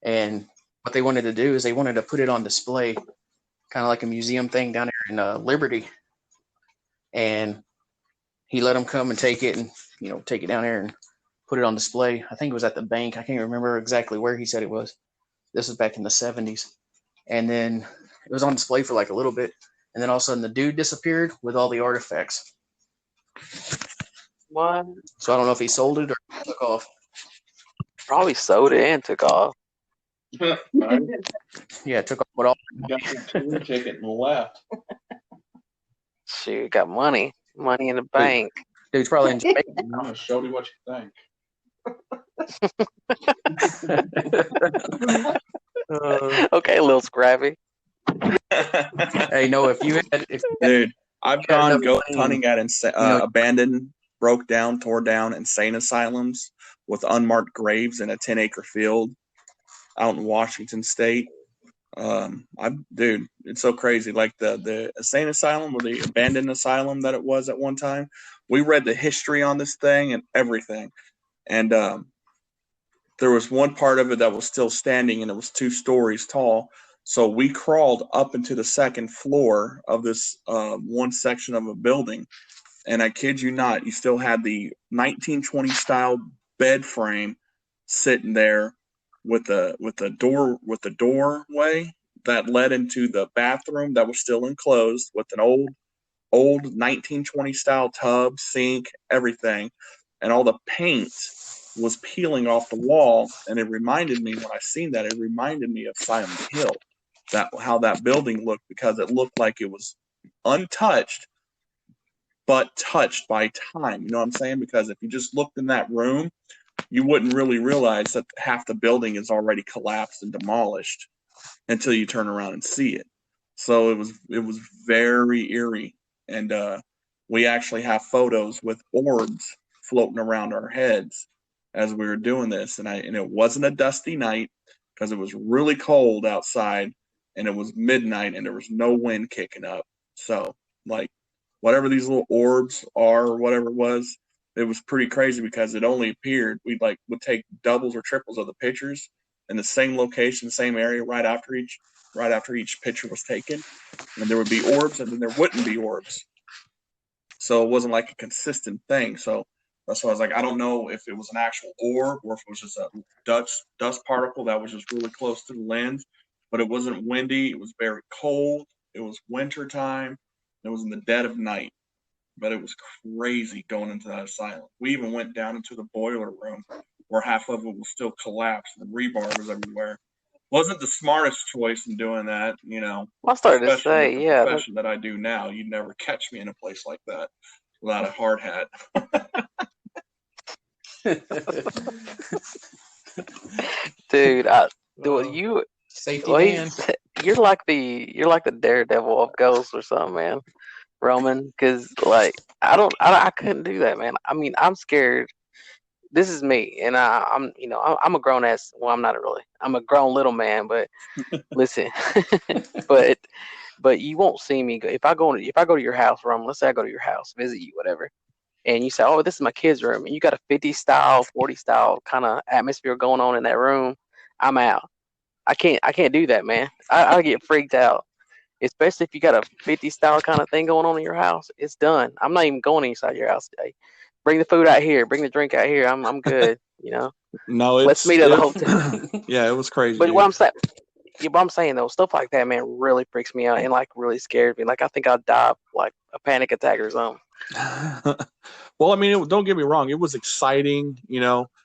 And what they wanted to do is they wanted to put it on display, kind of like a museum thing down there in Liberty. And he let them come and take it and, take it down there and put it on display. I think it was at the bank. I can't remember exactly where he said it was. This was back in the 70s. And then it was on display for like a little bit. And then all of a sudden the dude disappeared with all the artifacts. What? So I don't know if he sold it or took off. Probably sold it and took off. Right? Yeah, took off with all. Got the ticket and left. Shoot, got money in the bank. Dude's probably in Jamaica. I'm gonna show you what you think. Okay, a little scrappy. Hey, no, if Dude, I've got gone enough ghost money, hunting at abandoned, broke down, tore down insane asylums with unmarked graves in a 10-acre field out in Washington State. Dude, it's so crazy. Like the insane asylum or the abandoned asylum that it was at one time. We read the history on this thing and everything, and there was one part of it that was still standing, and it was 2 stories tall. So we crawled up into the second floor of this one section of a building, and I kid you not, you still had the 1920 style bed frame sitting there with the doorway that led into the bathroom that was still enclosed with an old 1920 style tub, sink, everything, and all the paint was peeling off the wall. And it reminded me, when I seen that, it reminded me of Silent Hill, how that building looked, because it looked like it was untouched but touched by time. You know what I'm saying? Because if you just looked in that room, you wouldn't really realize that half the building is already collapsed and demolished until you turn around and see it. So it was very eerie. And we actually have photos with orbs floating around our heads as we were doing this. And it wasn't a dusty night because it was really cold outside, and it was midnight and there was no wind kicking up. So like whatever these little orbs are or whatever it was pretty crazy because it only appeared, would take doubles or triples of the pictures in the same location, same area right after each picture was taken, and there would be orbs and then there wouldn't be orbs. So it wasn't like a consistent thing. So that's why I was like, I don't know if it was an actual orb or if it was just a dust particle that was just really close to the lens. But it wasn't windy. It was very cold. It was winter time. It was in the dead of night. But it was crazy going into that asylum. We even went down into the boiler room where half of it was still collapsed and rebar was everywhere. Wasn't the smartest choice in doing that, I started to especially say, with the yeah. profession that I do now. You'd never catch me in a place like that without a hard hat. Dude, you safety man. You're like the Daredevil of ghosts or something, man, Roman. Because like I couldn't do that, man. I mean, I'm scared this is me, and I'm you know I'm a grown ass. Well, I'm not really. I'm a grown little man, but listen, but you won't see me if I go to your house, Rum. Let's say I go to your house, visit you, whatever, and you say, "Oh, this is my kid's room," and you got a 50 style, 40 style kind of atmosphere going on in that room. I'm out. I can't do that, man. I get freaked out, especially if you got a 50 style kind of thing going on in your house. It's done. I'm not even going inside your house today. Bring the food out here. Bring the drink out here. I'm good. You know. No, Let's meet at the hotel. Yeah, it was crazy, But dude. what I'm saying, yeah, but I'm saying though, stuff like that, man, really freaks me out and like really scares me. Like I think I'll die of, like a panic attack or something. Well, I mean, don't get me wrong. It was exciting, you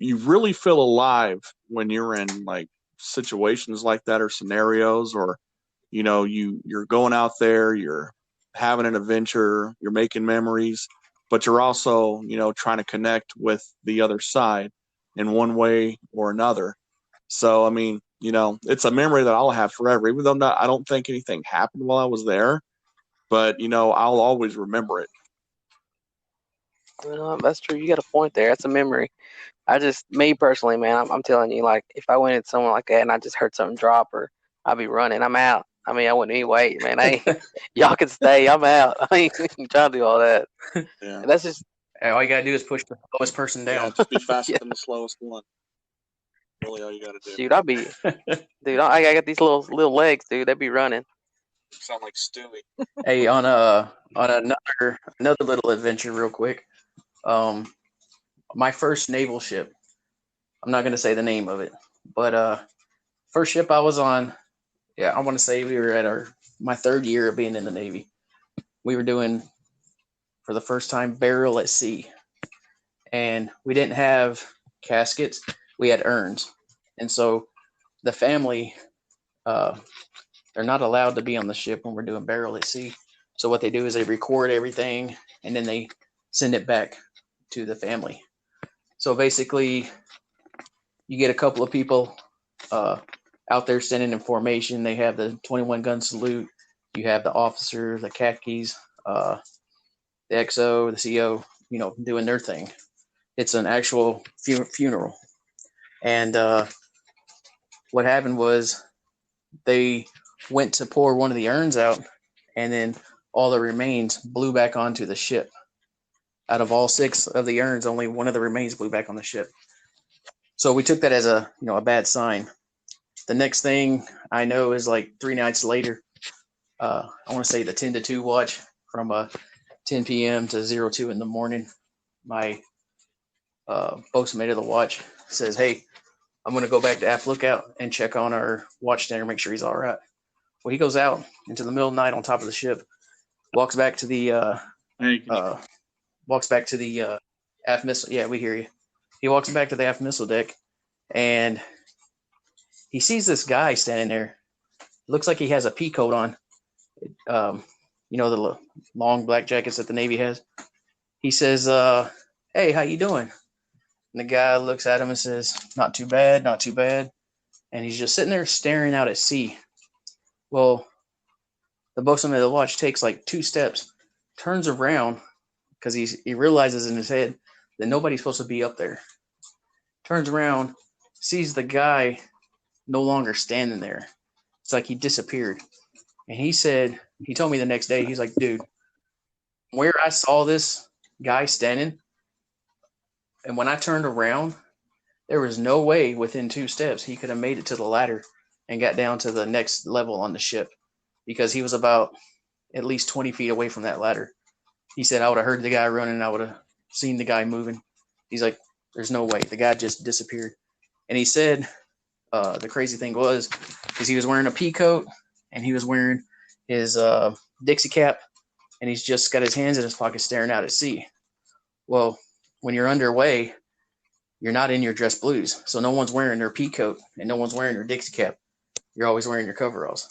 really feel alive when you're in like situations like that or scenarios, or you're going out there, you're having an adventure, you're making memories, but you're also trying to connect with the other side in one way or another. So I mean, it's a memory that I'll have forever, even though I don't think anything happened while I was there, but I'll always remember it. That's true. You got a point there. That's a memory. Me personally, man, I'm telling you, like, if I went at someone like that and I just heard something drop or I'd be running, I'm out. I mean, I wouldn't even wait, man. Y'all can stay. I'm out. I ain't trying to do all that. Yeah. And that's just, All you gotta do is push the slowest person Yeah, down. just be faster Yeah. than the slowest one. Really, all you got to do. Shoot, dude, I got these little legs, dude. They'd be running. You sound like Stewie. Hey, on another little adventure, real quick. My first naval ship. I'm not gonna say the name of it, but first ship I was on. Yeah, I want to say we were at my third year of being in the Navy. We were doing for the first time burial at sea, and we didn't have caskets. We had urns, and so the family they're not allowed to be on the ship when we're doing burial at sea. So what they do is they record everything and then they send it back to the family. So basically, you get a couple of people out there standing in formation. They have the 21 gun salute. You have the officer, the khakis, the XO, the CO, doing their thing. It's an actual funeral. And what happened was they went to pour one of the urns out, and then all the remains blew back onto the ship. Out of all 6 of the urns, only one of the remains blew back on the ship. So we took that as a bad sign. The next thing I know is like 3 nights later, I want to say the 10 to 2 watch from 10 p.m. to 02 in the morning. My boatsmate of the watch says, "Hey, I'm going to go back to aft lookout and check on our watchstander, make sure he's all right." Well, he goes out into the middle of the night on top of the ship, walks back to the aft missile. Yeah, we hear you. He walks back to the aft missile deck, and he sees this guy standing there. Looks like he has a pea coat on. The long black jackets that the Navy has. He says, "Hey, how you doing?" And the guy looks at him and says, "Not too bad, not too bad." And he's just sitting there staring out at sea. Well, the boatswain of the watch takes like 2 steps, turns around because he realizes in his head that nobody's supposed to be up there. Turns around, sees the guy no longer standing there. It's like he disappeared. And he told me the next day, he's like, "Dude, where I saw this guy standing, and when I turned around, there was no way within 2 steps he could have made it to the ladder and got down to the next level on the ship, because he was about at least 20 feet away from that ladder." He said, "I would have heard the guy running, and I would have seen the guy moving." He's like, "There's no way. The guy just disappeared." And he said the crazy thing was he was wearing a pea coat, and he was wearing his Dixie cap, and he's just got his hands in his pocket staring out at sea. Well, when you're underway, you're not in your dress blues, so no one's wearing their pea coat and no one's wearing their Dixie cap. You're always wearing your coveralls.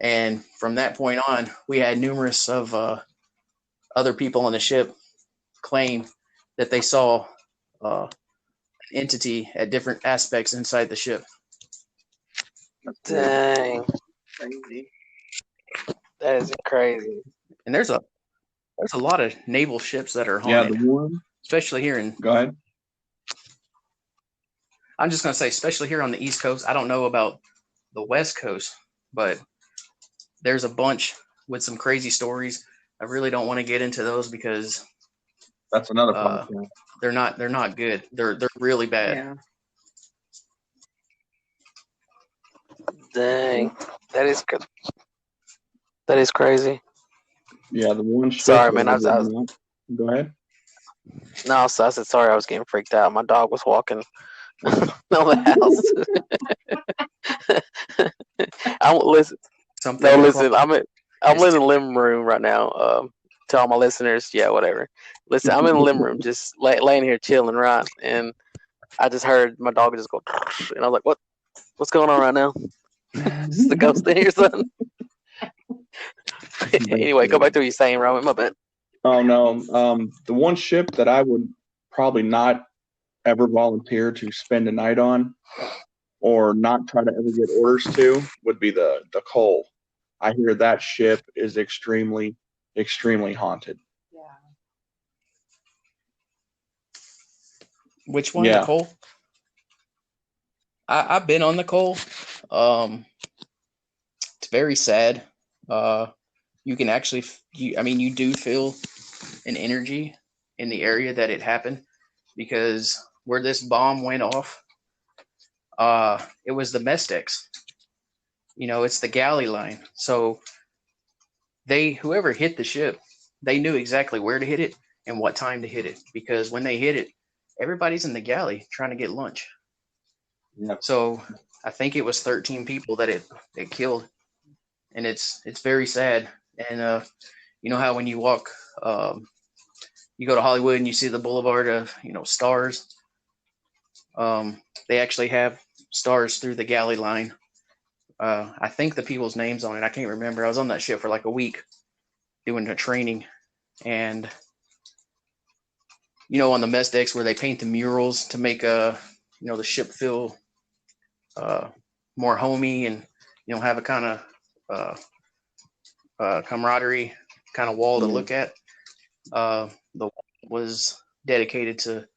And from that point on, we had numerous of other people on the ship claim that they saw an entity at different aspects inside the ship. Dang, Crazy. that is crazy. And there's a lot of naval ships that are Yeah, haunted. the one especially here in. Go ahead. I'm just gonna say, especially here on the East Coast. I don't know about the West Coast, but there's a bunch with some crazy stories. I really don't want to get into those because That's another podcast. they're not good. They're really bad. Yeah. Dang, that is good. That is crazy. Yeah, the one ship. Sorry, man. Go ahead. No, so I said sorry. I was getting freaked out. My dog was walking on the house. I'm listen. Something. No, listen. I'm in the living room right now. To all my listeners, yeah, whatever. Listen, I'm in the living room, just laying here chilling, right? And I just heard my dog just go, and I was like, What's going on right now? Is the ghost in here, son? Anyway, go back to what you're saying, Roman. My bad. Oh no. The one ship that I would probably not ever volunteer to spend a night on, or not try to ever get orders to, would be the Cole. I hear that ship is extremely, extremely haunted. Yeah. Which one? Yeah. The Cole? I've been on the Cole. It's very sad. You can actually, you do feel an energy in the area that it happened, because where this bomb went off, it was the Mestex. It's the galley line. So whoever hit the ship, they knew exactly where to hit it and what time to hit it, because when they hit it, everybody's in the galley trying to get lunch. Yep. So I think it was 13 people that it killed, and it's very sad. And you know how when you walk, you go to Hollywood and you see the boulevard of stars. They actually have stars through the galley line. I think the people's names on it, I can't remember. I was on that ship for like a week doing a training, and on the mess decks where they paint the murals to make the ship feel more homey, and have a kind of camaraderie kind of wall to look at. The wall was dedicated to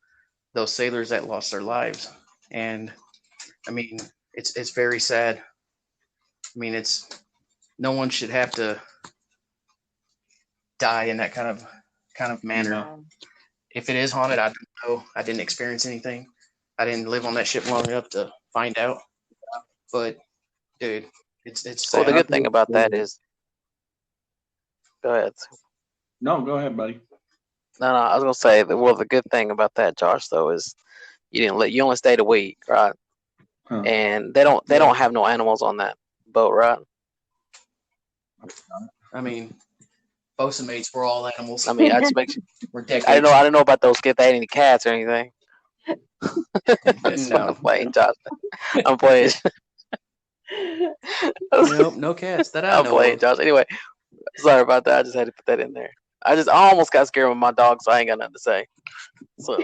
those sailors that lost their lives, and it's very sad. No one should have to die in that kind of manner. No. If it is haunted, I don't know. I didn't experience anything. I didn't live on that ship long enough to find out. But dude, it's sad. Well, the good thing about that is, go ahead. No, go ahead, buddy. No, I was gonna say that. Well, the good thing about that, Josh, though, is you only stayed a week, right? Huh. And they don't have no animals on that boat, right? Bosun mates were all animals. I just make sure. We're decades. I didn't know about those kids. They had any cats or anything. No. I'm playing, Josh. I'm playing. Nope, no cats that I I'm know playing, of. Josh. Anyway, sorry about that. I just had to put that in there. I almost got scared with my dog, so I ain't got nothing to say. So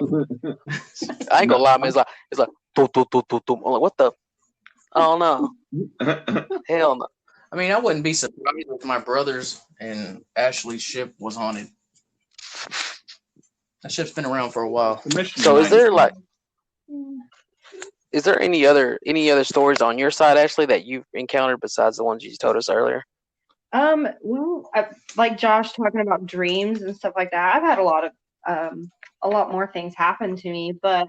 I ain't gonna lie, man. It's like doom, doom, doom, doom, doom. I'm like, what the? I don't know. Hell no. I wouldn't be surprised if my brother's and Ashley's ship was haunted. That ship's been around for a while. So is there any other stories on your side, Ashley, that you've encountered besides the ones you told us earlier? Well, like Josh talking about dreams and stuff like that. I've had a lot more things happen to me, but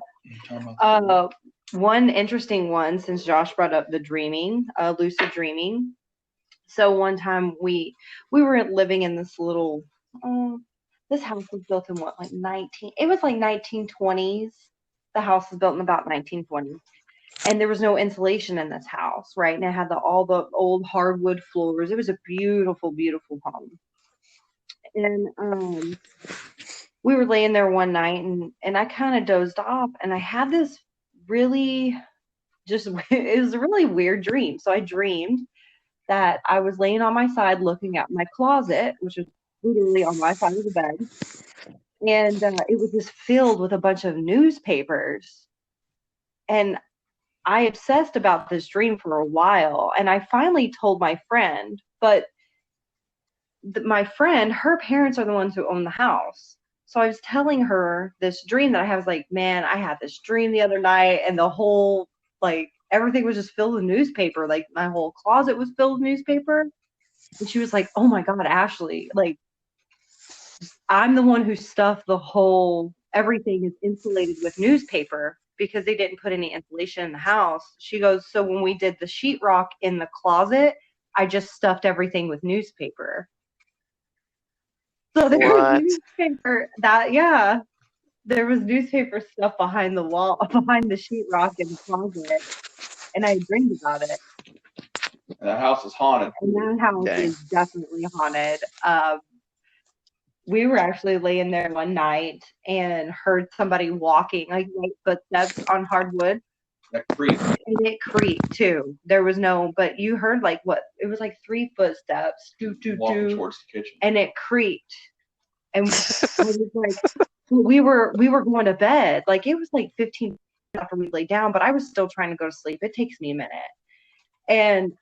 one interesting one, since Josh brought up the dreaming, lucid dreaming. So one time we were living in this little, this house was built in what, like 1920s. The house was built in about 1920. And there was no insulation in this house, right? And it had all the old hardwood floors. It was a beautiful, beautiful home. And we were laying there one night, and I kind of dozed off, and I had this it was a really weird dream. So I dreamed that I was laying on my side looking at my closet, which was literally on my side of the bed. And it was just filled with a bunch of newspapers. And I obsessed about this dream for a while, and I finally told my friend, but my friend, her parents are the ones who own the house. So I was telling her this dream that I was like, man, I had this dream the other night, and the whole, like, everything was just filled with newspaper. Like, my whole closet was filled with newspaper. And she was like, oh my God, Ashley, like, I'm the one who stuffed everything is insulated with newspaper because they didn't put any insulation in the house. She goes, so when we did the sheetrock in the closet, I just stuffed everything with newspaper. So there was newspaper there was newspaper stuff behind the wall, behind the sheetrock in the closet, and I dreamed about it. And that house is haunted. And that house is definitely haunted. We were actually laying there one night and heard somebody walking, like footsteps on hardwood. That creaked. And it creaked too. There was no, but you heard like what? It was like 3 footsteps, walking towards the kitchen, and it creaked. And I was like, we were going to bed. Like it was like 15 minutes after we lay down, but I was still trying to go to sleep. It takes me a minute, and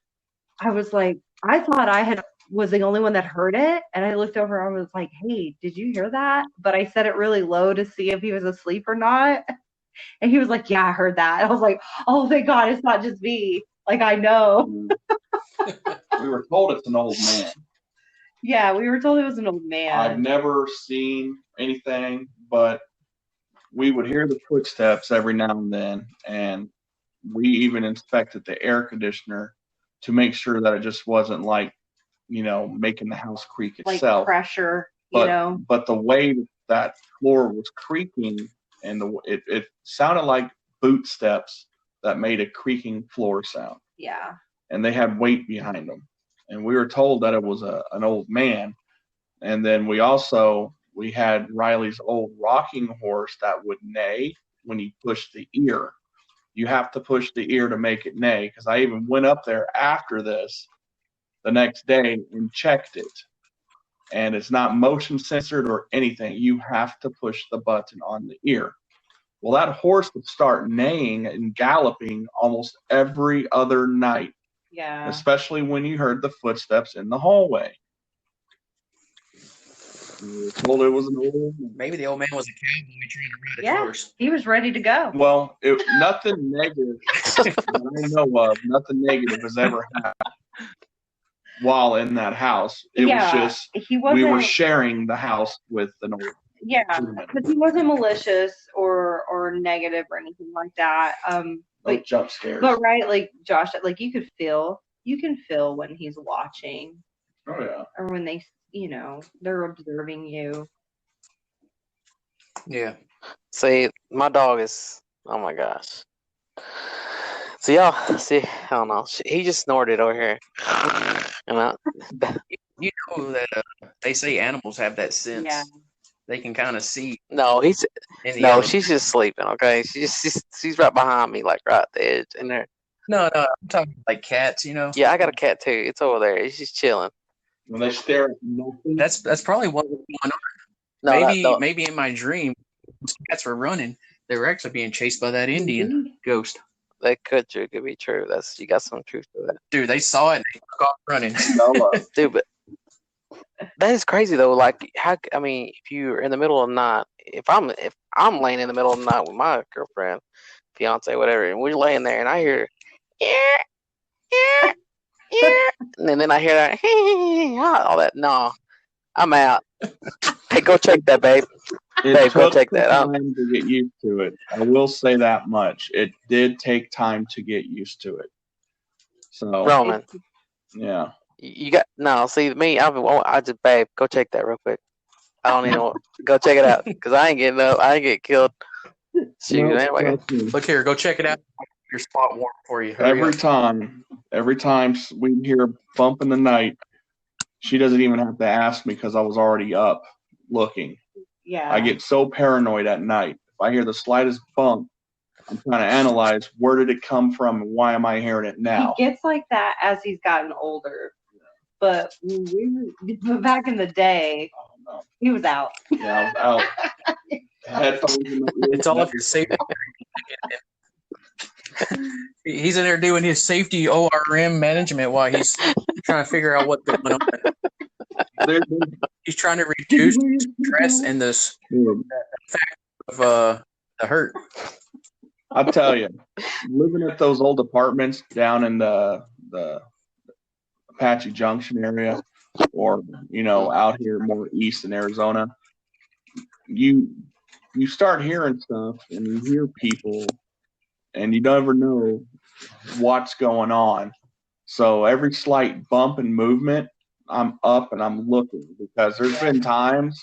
I was like, I thought was the only one that heard it, and I looked over. I was like, "Hey, did you hear that?" But I said it really low to see if he was asleep or not. And he was like, "Yeah, I heard that." I was like, "Oh, thank God, it's not just me." Like I know. We were told it's an old man. Yeah, we were told it was an old man. I've never seen anything, but we would hear the footsteps every now and then, and we even inspected the air conditioner to make sure that it just wasn't like, making the house creak itself. Like pressure, But the way that floor was creaking, and it sounded like boot steps that made a creaking floor sound. Yeah. And they had weight behind them. And we were told that it was an old man. And then we had Riley's old rocking horse that would neigh when you push the ear. You have to push the ear to make it neigh, because I even went up there after this the next day and checked it. And it's not motion censored or anything. You have to push the button on the ear. Well, that horse would start neighing and galloping almost every other night. Yeah. Especially when you heard the footsteps in the hallway. We were told it was an old man. Maybe the old man was a cowboy trying to ride a horse. He was ready to go. Well, nothing negative that I know of, nothing negative has ever happened while in that house. It was just we were sharing the house with an old man. Yeah, because he wasn't malicious or negative or anything like that. No jump scares. But right, like Josh, like you can feel when he's watching. Oh yeah. Or when they, they're observing you. Yeah. See, my dog is. Oh my gosh. So y'all see, I don't know. He just snorted over here. You know that they say animals have that sense. Yeah. They can kind of see. No, she's just sleeping. Okay, she's right behind me, like right at the edge in there. No, I'm talking like cats. Yeah, I got a cat too. It's over there. It's just chilling. When they stare at nothing. That's probably what was going on. Maybe in my dream, those cats were running. They were actually being chased by that Indian ghost. That could be true. You got some truth to that. Dude, they saw it and they took off running. Dude, but that is crazy though. Like, if you're in the middle of the night, if I'm laying in the middle of the night with my girlfriend, fiance, whatever, and we're laying there, and I hear, and then I hear that, all that. No, I'm out. Hey, go check that, babe. It took time to get used to it. I will say that much. It did take time to get used to it. So, Roman. Yeah. You got see me. I just babe, go check that real quick. I don't even go check it out because I ain't getting up. I ain't get killed. Shoot, anyway. Look here, go check it out. Your spot warm for you. Every time we hear a bump in the night, she doesn't even have to ask me because I was already up looking. Yeah. I get so paranoid at night. If I hear the slightest bump, I'm trying to analyze where did it come from and why am I hearing it now? He gets like that as he's gotten older. But back in the day, he was out. Yeah, I was out. Headphones in my ears. It's all of your safety. He's in there doing his safety ORM management while he's trying to figure out what's going on. He's trying to reduce stress and the fact of the hurt. I'll tell you, living at those old apartments down in the Apache Junction area, or out here more east in Arizona, you start hearing stuff and you hear people, and you never know what's going on. So every slight bump and movement, I'm up and I'm looking, because there's been times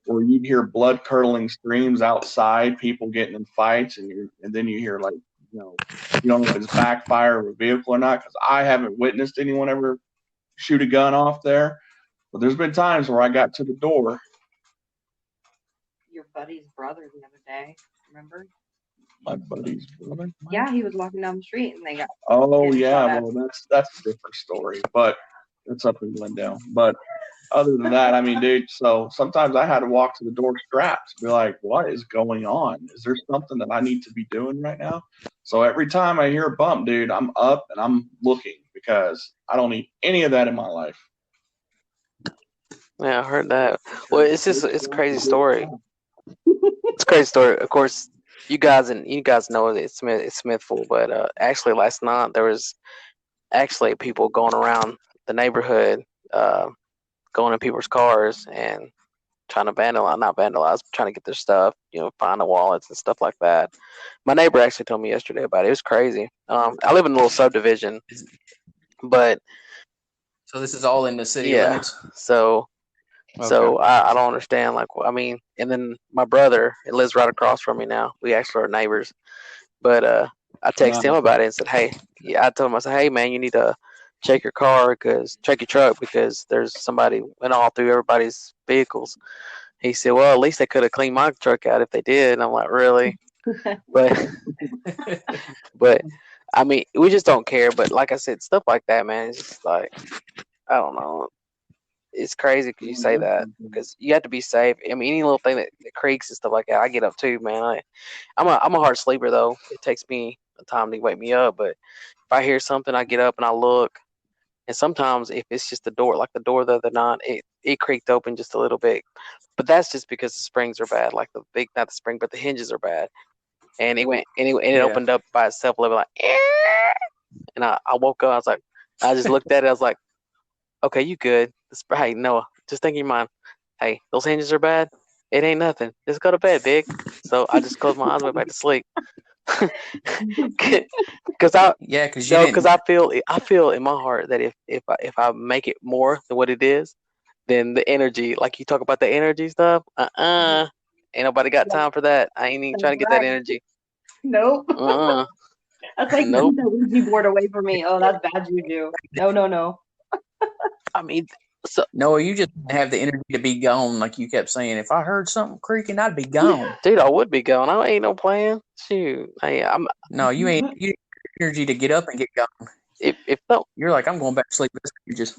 where you'd hear blood curdling screams outside, people getting in fights, and then you hear, like, you don't know if it's backfire of a vehicle or not, because I haven't witnessed anyone ever shoot a gun off there. But there's been times where I got to the door. Your buddy's brother the other day, remember? My buddy's brother? Yeah, he was walking down the street and they got. Oh yeah, well that's a different story, but it's up in Glendale. But other than that, I mean, dude, so sometimes I had to walk to the door strapped, be like, what is going on? Is there something that I need to be doing right now? So every time I hear a bump, dude, I'm up and I'm looking, because I don't need any of that in my life. Yeah, I heard that. Well, it's a crazy story. It's a crazy story. Of course, you guys know it's Smithville, but actually last night there was actually people going around the neighborhood, going in people's cars and trying to not vandalize, but trying to get their stuff, find the wallets and stuff like that. My neighbor actually told me yesterday about it. It was crazy. I live in a little subdivision, but so this is all in the city limits. So I don't understand. Like, I mean, and then my brother, it lives right across from me now. We actually are neighbors. But I texted him about it and said, hey, I told him, I said, hey man, you need to check your truck, because there's somebody went all through everybody's vehicles. He said, well, at least they could have cleaned my truck out if they did. And I'm like, really? but I mean, we just don't care. But like I said, stuff like that, man, it's just like, I don't know. It's crazy because you say that, because you have to be safe. I mean, any little thing that creaks and stuff like that, I get up too, man. I'm a hard sleeper though. It takes me a time to wake me up, but if I hear something, I get up and I look. And sometimes if it's just the door, like the door the other night, it creaked open just a little bit, but that's just because the springs are bad. Like not the spring, but the hinges are bad. And it opened up by itself a little like, and I woke up. I was like, I just looked at it. I was like, okay, you good? Hey, Noah, just think in your mind. Hey, those hinges are bad. It ain't nothing. Just go to bed, big. So I just closed my eyes and went back to sleep. Because I feel in my heart that if I make it more than what it is, then the energy, like you talk about the energy stuff, ain't nobody got time for that. I ain't even trying to get that energy. Nope. That's like, keep the Ouija board away from me. Oh, that's bad juju. No. I mean, so no, you just have the energy to be gone, like you kept saying. If I heard something creaking, I'd be gone. Dude, I would be gone. I ain't no plan. Shoot, No, you ain't. You energy to get up and get gone. If no, you're like, I'm going back to sleep. You just,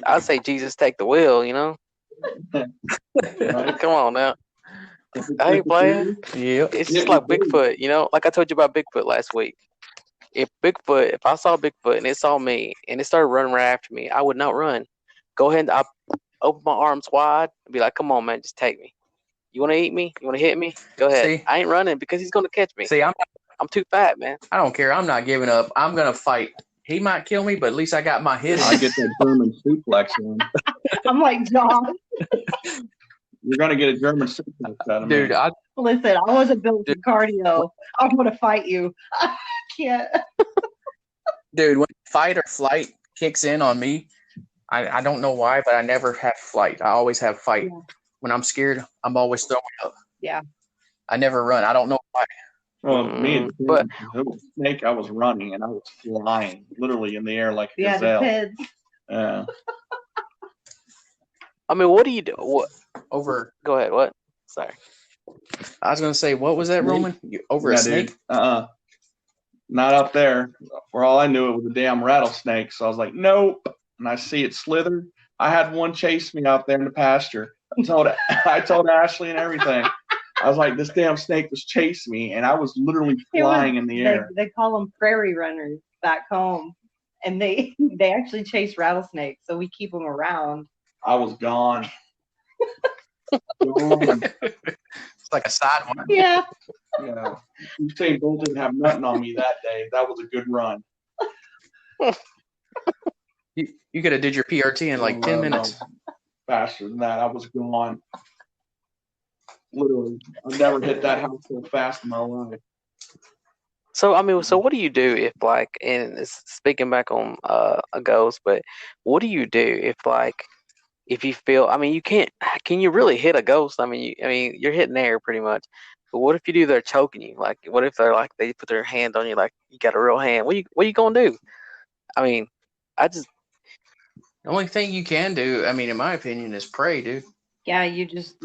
I'd say Jesus take the wheel. Come on now. I ain't playing. Yeah, it's just like Bigfoot. Like I told you about Bigfoot last week. If I saw Bigfoot and it saw me and it started running right after me, I would not run. Go ahead and I open my arms wide and be like, come on, man, just take me. You want to eat me? You want to hit me? Go ahead. See? I ain't running because he's going to catch me. See, I'm too fat, man. I don't care. I'm not giving up. I'm going to fight. He might kill me, but at least I got my head. I get that German suplex on. I'm like, John. You're going to get a German suplex out of me. Dude, listen, I wasn't built for cardio. I'm going to fight you. I can't. Dude, when fight or flight kicks in on me, I don't know why, but I never have flight. I always have fight. Yeah. When I'm scared, I'm always throwing up. Yeah. I never run. I don't know why. Well, me and the snake, I was running and I was flying, literally in the air like a gazelle. Yeah. I mean, what do you do? What? Go ahead. What? Sorry. I was gonna say, what was that, Roman? Over a snake? Dude. Not up there. For all I knew, it was a damn rattlesnake. So I was like, nope. And I see it slither. I had one chase me out there in the pasture. I told Ashley and everything. I was like, this damn snake was chasing me, and I was literally flying in the air. They call them prairie runners back home, and they actually chase rattlesnakes, so we keep them around. I was gone. Gone. It's like a side one. Yeah. Yeah. Usain Bolt didn't have nothing on me that day. That was a good run. You could have did your PRT in like 10 minutes. No. Faster than that. I was gone. Literally. I've never hit that house so fast in my life. So I mean, so what do you do if like, and it's speaking back on a ghost, but what do you do if you feel? I mean, you can't. Can you really hit a ghost? I mean, you're hitting air pretty much. But what if you do? They're choking you. Like, what if they're like they put their hand on you, like you got a real hand? What are you gonna do? I mean, I just The only thing you can do, I mean, in my opinion, is pray, dude. Yeah, you just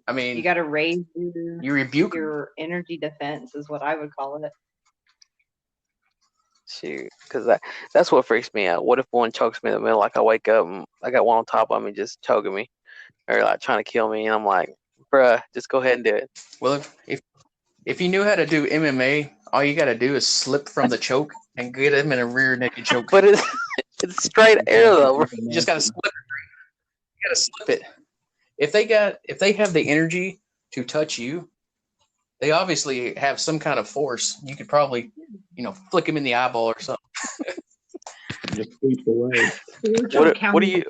I mean, you got to raise you rebuke 'em. your energy defense is what I would call it. shoot, because that's what freaks me out. What if one chokes me in the middle? Like I wake up and I got one on top of me just choking me, or like trying to kill me, and I'm like, bruh, just go ahead and do it. Well, if you knew how to do MMA, all you got to do is slip from the choke and get him in a rear naked choke. But it's straight air though. You just got to slip it. You got to slip it. If they have the energy to touch you, they obviously have some kind of force. You could probably, flick him in the eyeball or something. Just sweep away. What do you?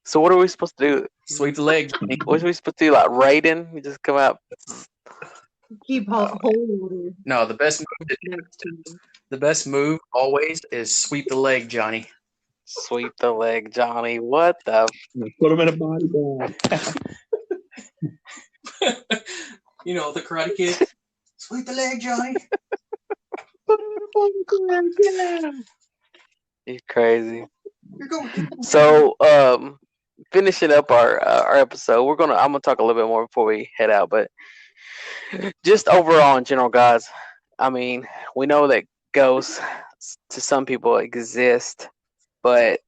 So what are we supposed to do? Sweep the leg. What are we supposed to do? Like Raiden? You just come out. Keep holding. No, the best move always is sweep the leg, Johnny. Sweep the leg, Johnny. What the? Put him in a body bag. The Karate Kid. Sweep the leg, Johnny. You're crazy. You're going. So, finishing up our episode, I'm gonna talk a little bit more before we head out, but just overall in general, guys. I mean, we know that ghosts to some people exist, but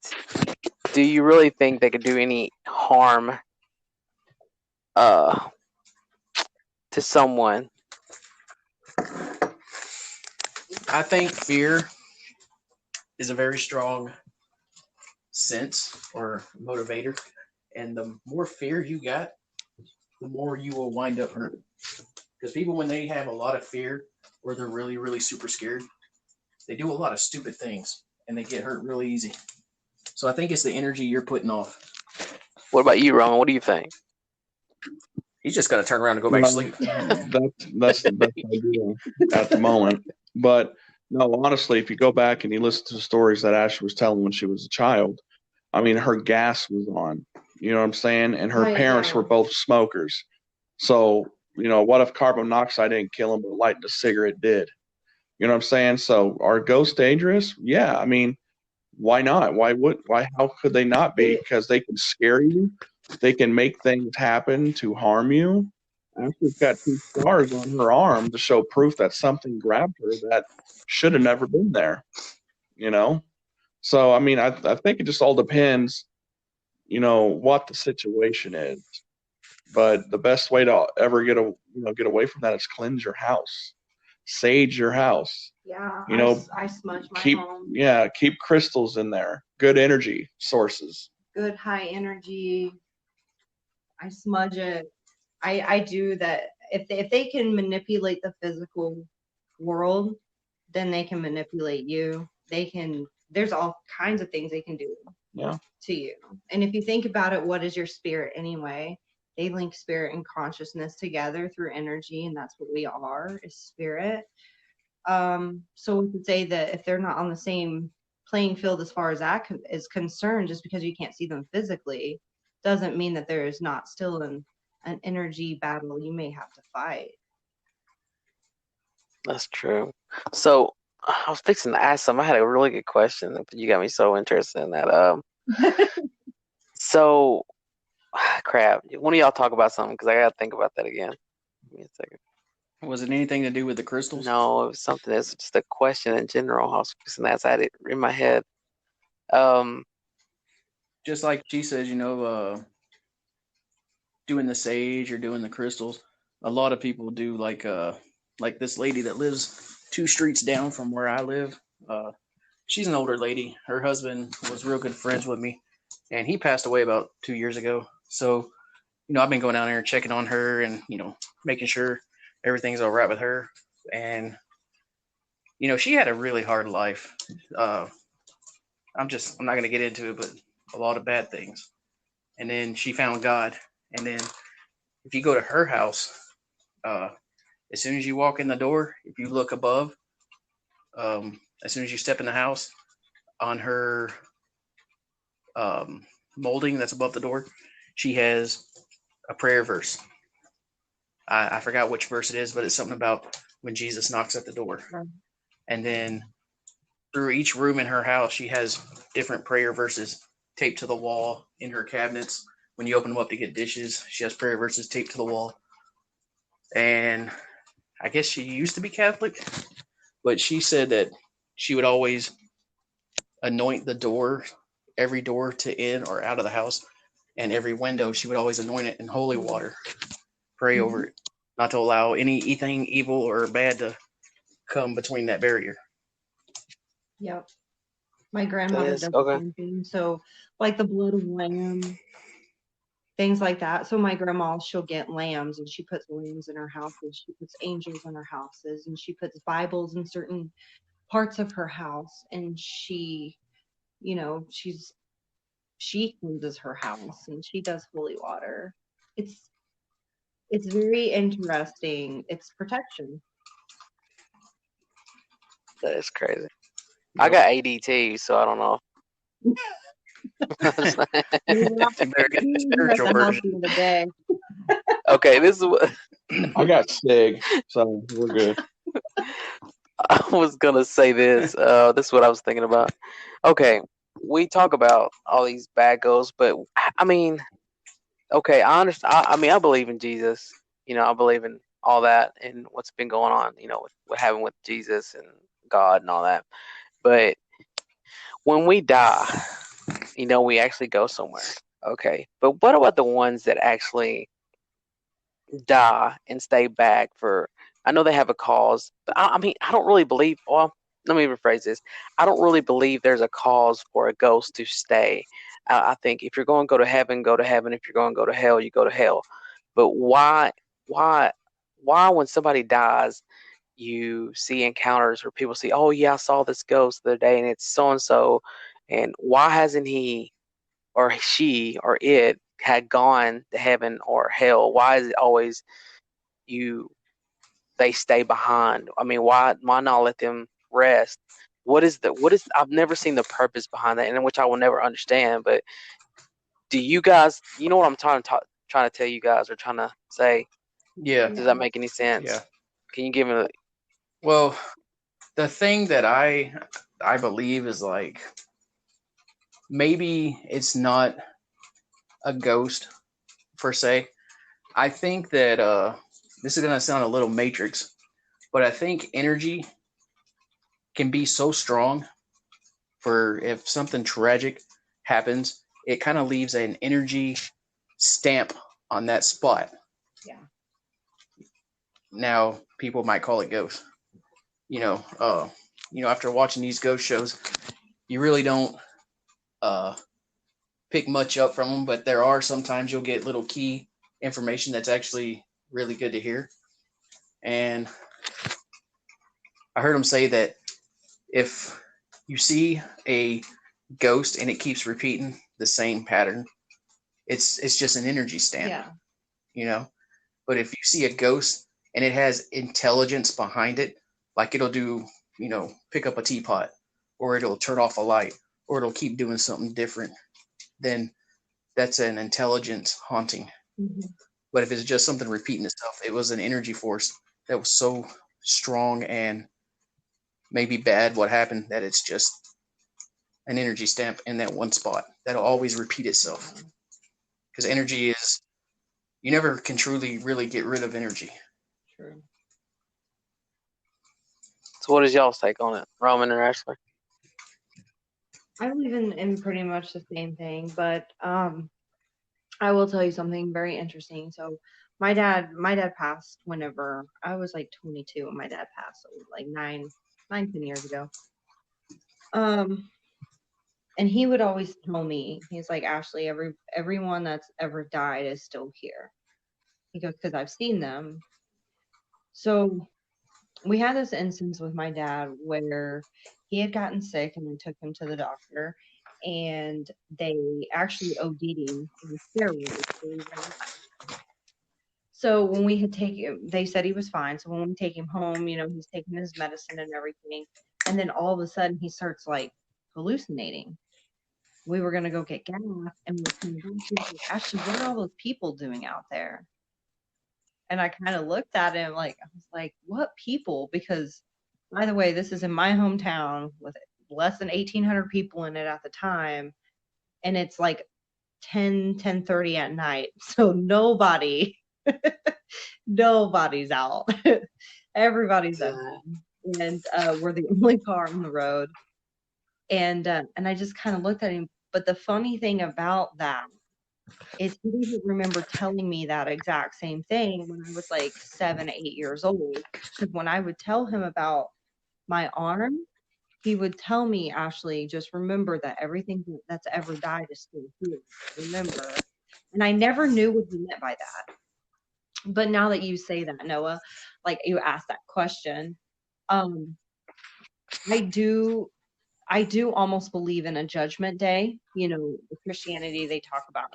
do you really think they could do any harm to someone? I think fear is a very strong sense or motivator, and the more fear you got, the more you will wind up hurt. Because people, when they have a lot of fear or they're really, really super scared, they do a lot of stupid things and they get hurt really easy. So I think it's the energy you're putting off. What about you, Roman? What do you think? He's just got to turn around and go back to sleep. That's the best idea at the moment. But no, honestly, if you go back and you listen to the stories that Ashley was telling when she was a child, I mean, her gas was on. You know what I'm saying? And her parents were both smokers. So, what if carbon monoxide didn't kill them, but lighting a cigarette did? You know what I'm saying? So, are ghosts dangerous? Yeah. I mean, why not? How could they not be? Because they can scare you. They can make things happen to harm you. Ashley's got 2 scars on her arm to show proof that something grabbed her that should have never been there. So, I mean, I think it just all depends, what the situation is. But the best way to ever get away from that is cleanse your house, sage your house. Yeah, I smudge my home. Yeah, keep crystals in there. Good energy sources. Good high energy. I smudge it. I do that. If they can manipulate the physical world, then they can manipulate you. There's all kinds of things they can do to you. And if you think about it, what is your spirit anyway? They link spirit and consciousness together through energy, and that's what we are, is spirit. So we could say that if they're not on the same playing field as far as that is concerned, just because you can't see them physically, doesn't mean that there is not still an energy battle you may have to fight. That's true. So I was fixing to ask some. I had a really good question. You got me so interested in that. So, crap. One of y'all talk about something because I gotta think about that again. Give me a second. Was it anything to do with the crystals? No, it was something. It's just a question in general. I was fixing to ask. I had it in my head. Just like she says, doing the sage or doing the crystals. A lot of people do like this lady that lives 2 streets down from where I live. She's an older lady. Her husband was real good friends with me, and he passed away about 2 years ago. So, I've been going down there and checking on her and, making sure everything's all right with her. And, she had a really hard life. Uh, I'm not going to get into it, but a lot of bad things. And then she found God. And then if you go to her house, uh, as soon as you walk in the door, if you look above, as soon as you step in the house, on her molding that's above the door, she has a prayer verse. I forgot which verse it is, but it's something about when Jesus knocks at the door. Right. And then through each room in her house, she has different prayer verses taped to the wall in her cabinets. When you open them up to get dishes, she has prayer verses taped to the wall. And I guess she used to be Catholic, but she said that she would always anoint the door, every door to in or out of the house, and every window. She would always anoint it in holy water, pray over it, not to allow anything evil or bad to come between that barrier. Yep. My grandmother does the same thing. So, like the blood of lamb, things like that. So my grandma, she'll get lambs, and she puts lambs in her houses. She puts angels in her houses, and she puts Bibles in certain parts of her house. And she, she cleanses her house, and she does holy water. It's very interesting. It's protection. That is crazy. I got ADT, so I don't know. You better get the spiritual version. Of the day. Okay, this is what I got SIG, so we're good. I was gonna say. This is what I was thinking about. Okay, we talk about all these bad goals, but I mean, okay, I understand. I mean, I believe in Jesus. I believe in all that and what's been going on. With what happened with Jesus and God and all that. But when we die, we actually go somewhere. Okay, but what about the ones that actually die and stay back for? I know they have a cause, but I mean, I don't really believe. Well, let me rephrase this. I don't really believe there's a cause for a ghost to stay. I think if you're going to go to heaven, go to heaven. If you're going to go to hell, you go to hell. But why, when somebody dies, you see encounters where people see, oh yeah, I saw this ghost the other day, and it's so and so, and why hasn't he or she or it had gone to heaven or hell? Why is it always they stay behind? I mean, why not let them rest? What is I've never seen the purpose behind that, and which I will never understand. But do you guys, what I'm trying to tell you guys or trying to say? Yeah. Does that make any sense? Yeah. Can you give me? Well, the thing that I believe is like maybe it's not a ghost per se. I think that this is gonna sound a little Matrix, but I think energy can be so strong for if something tragic happens, it kind of leaves an energy stamp on that spot. Yeah. Now people might call it ghost. After watching these ghost shows, you really don't pick much up from them, but there are sometimes you'll get little key information that's actually really good to hear. And I heard them say that if you see a ghost and it keeps repeating the same pattern, it's just an energy stamp. Yeah. But if you see a ghost and it has intelligence behind it, like it'll do, pick up a teapot, or it'll turn off a light, or it'll keep doing something different, then that's an intelligence haunting. Mm-hmm. But if it's just something repeating itself, it was an energy force that was so strong and maybe bad what happened that it's just an energy stamp in that one spot that'll always repeat itself. Because energy is, you never can truly really get rid of energy. True. So what is y'all's take on it, Roman and Ashley? I believe in pretty much the same thing, but I will tell you something very interesting. So my dad passed whenever I was like 22, and my dad passed, so like 10 years ago. And he would always tell me, he's like, Ashley, everyone that's ever died is still here. He goes, because I've seen them. So we had this instance with my dad where he had gotten sick and they took him to the doctor and they actually OD'd him on steroids. So when we had taken, they said he was fine. So when we take him home, he's taking his medicine and everything. And then all of a sudden he starts like hallucinating. We were going to go get gas and we were coming back. He was like, Ashley, what are all those people doing out there? And I kind of looked at him like, I was like, what people? Because, by the way, this is in my hometown with less than 1,800 people in it at the time. And it's like 10:30 at night. So nobody's out. Everybody's at home. And we're the only car on the road. And I just kind of looked at him. But the funny thing about that is he doesn't remember telling me that exact same thing when I was like 7, 8 years old. Because when I would tell him about my arm, he would tell me, Ashley, just remember that everything that's ever died is still here. Remember. And I never knew what he meant by that. But now that you say that, Noah, like you asked that question, I do almost believe in a judgment day. Christianity, they talk about,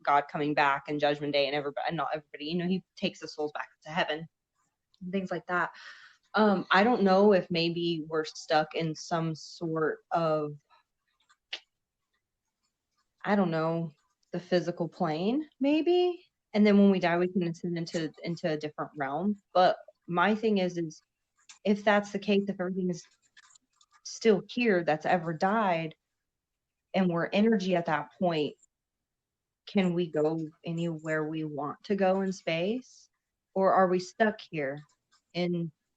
God coming back and judgment day and everybody, and not everybody, he takes the souls back to heaven and things like that. I don't know if maybe we're stuck in some sort of, I don't know, the physical plane, maybe. And then when we die, we can ascend into a different realm. But my thing is if that's the case, if everything is still here that's ever died, and we're energy at that point, can we go anywhere we want to go in space? Or are we stuck here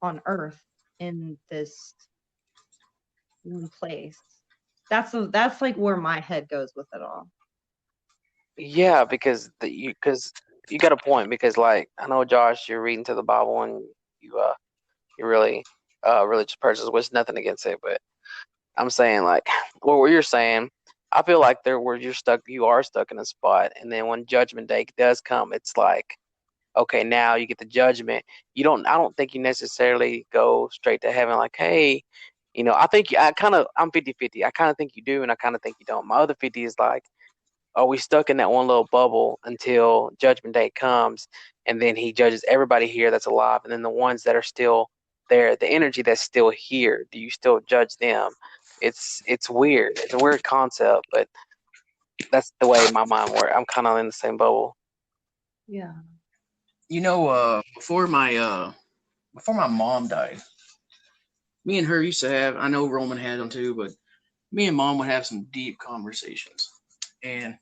on Earth in this one place? That's like where my head goes with it all. Yeah, because you got a point. Because like I know, Josh, you're reading to the Bible and you're really religious person, which nothing against it, but I'm saying like what you're saying. I feel like where you are stuck in a spot, and then when Judgment Day does come, it's like, okay, now you get the judgment. I don't think you necessarily go straight to heaven. Like, hey, I think I'm 50-50. I kind of think you do, and I kind of think you don't. My other 50 is like, are we stuck in that one little bubble until Judgment Day comes, and then he judges everybody here that's alive, and then the ones that are still there, the energy that's still here, do you still judge them? It's weird. It's a weird concept, but that's the way my mind works. I'm kind of in the same bubble. Yeah. Before my mom died, me and her used to have, I know Roman had them too, but me and Mom would have some deep conversations. And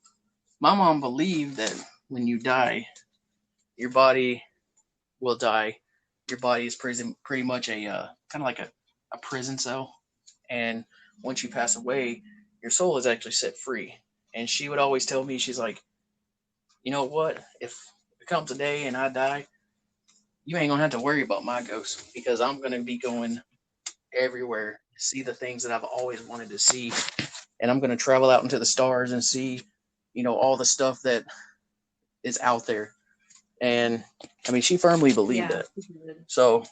my mom believed that when you die, your body will die. Your body is pretty much a kind of like a prison cell. And once you pass away, your soul is actually set free. And she would always tell me, she's like, you know what? If it comes a day and I die, you ain't gonna have to worry about my ghost because I'm gonna be going everywhere, see the things that I've always wanted to see, and I'm gonna travel out into the stars and see, all the stuff that is out there. And I mean, she firmly believed that. So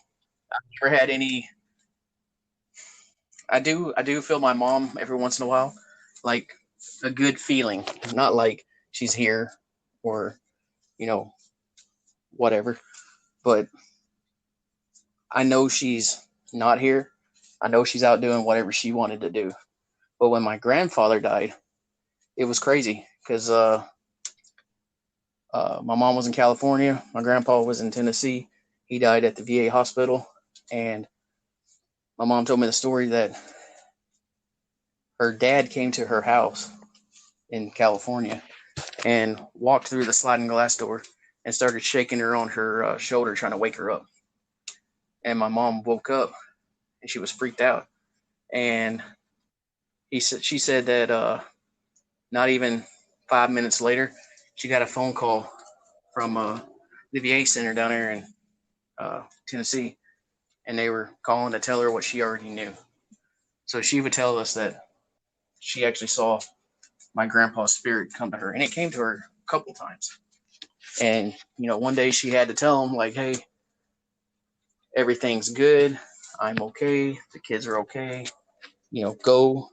I never had any. I do feel my mom every once in a while, like a good feeling, not like she's here or you know whatever, but I know she's not here. I know she's out doing whatever she wanted to do. But when my grandfather died, it was crazy because my mom was in California, my grandpa was in Tennessee. He died at the VA hospital, and my mom told me the story that her dad came to her house in California and walked through the sliding glass door and started shaking her on her shoulder, trying to wake her up. And my mom woke up and she was freaked out. And she said that not even 5 minutes later, she got a phone call from the VA center down there in Tennessee, and they were calling to tell her what she already knew. So she would tell us that she actually saw my grandpa's spirit come to her, and it came to her a couple times. And one day she had to tell him, like, "Hey, everything's good. I'm okay. The kids are okay. Go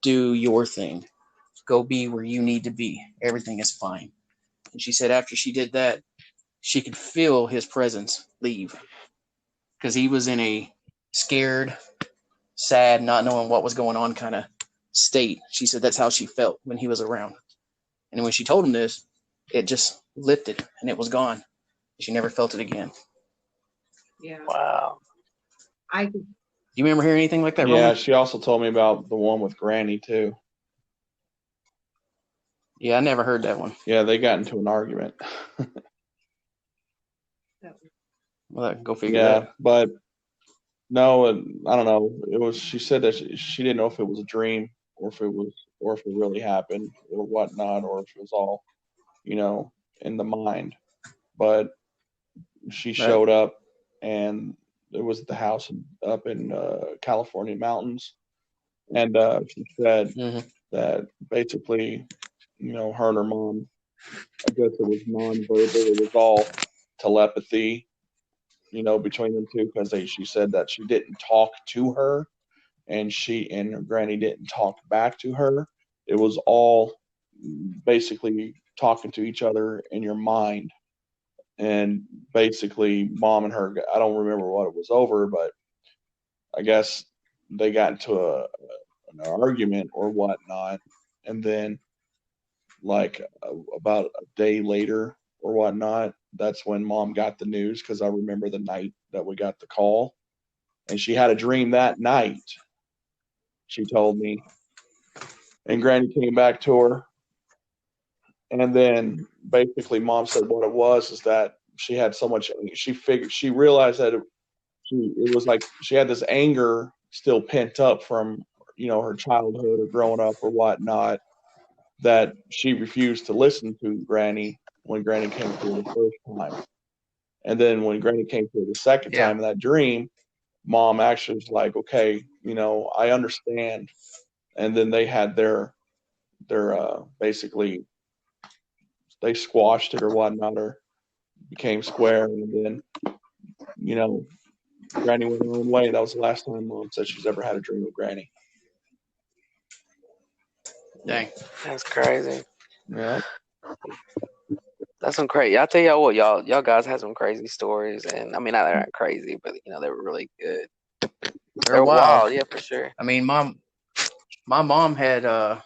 do your thing. Go be where you need to be. Everything is fine." And she said after she did that, she could feel his presence leave because he was in a scared, sad, not knowing what was going on kind of state. She said that's how she felt when he was around. And when she told him this, it just lifted and it was gone. She never felt it again. Yeah. Wow. I Do you remember hearing anything like that, Yeah, Roman? she also told me about the one with Granny too. Yeah, I never heard that one. Yeah, they got into an argument. Well, go figure Yeah, that. but no, I don't know. It was. She said that she didn't know if it was a dream or if it really happened or whatnot, or if it was all, in the mind. But she Right. showed up, and it was at the house up in California mountains, and she said Mm-hmm. that basically, her and her mom, I guess it was nonverbal. It was all telepathy, between them two, because she said that she didn't talk to her, and she and her granny didn't talk back to her. It was all basically talking to each other in your mind. And basically, mom and her, I don't remember what it was over, but I guess they got into an argument or whatnot. And then, like, about a day later or whatnot, that's when mom got the news, because I remember the night that we got the call. And she had a dream that night, she told me. And granny came back to her. And then basically, mom said what it was is that she had so much, she realized that it was like she had this anger still pent up from, her childhood or growing up or whatnot, that she refused to listen to Granny when Granny came to her the first time. And then when Granny came to her the second Yeah. time in that dream, mom actually was like, okay, I understand. And then they had their basically, they squashed it or whatnot, or became square. And then, Granny went her own way. That was the last time mom said she's ever had a dream of Granny. Dang. That's crazy. Yeah. That's some crazy. I tell y'all what, y'all guys had some crazy stories, and I mean, not they're not crazy, but they were really good. They're wild. wild, yeah, for sure. I mean, my mom had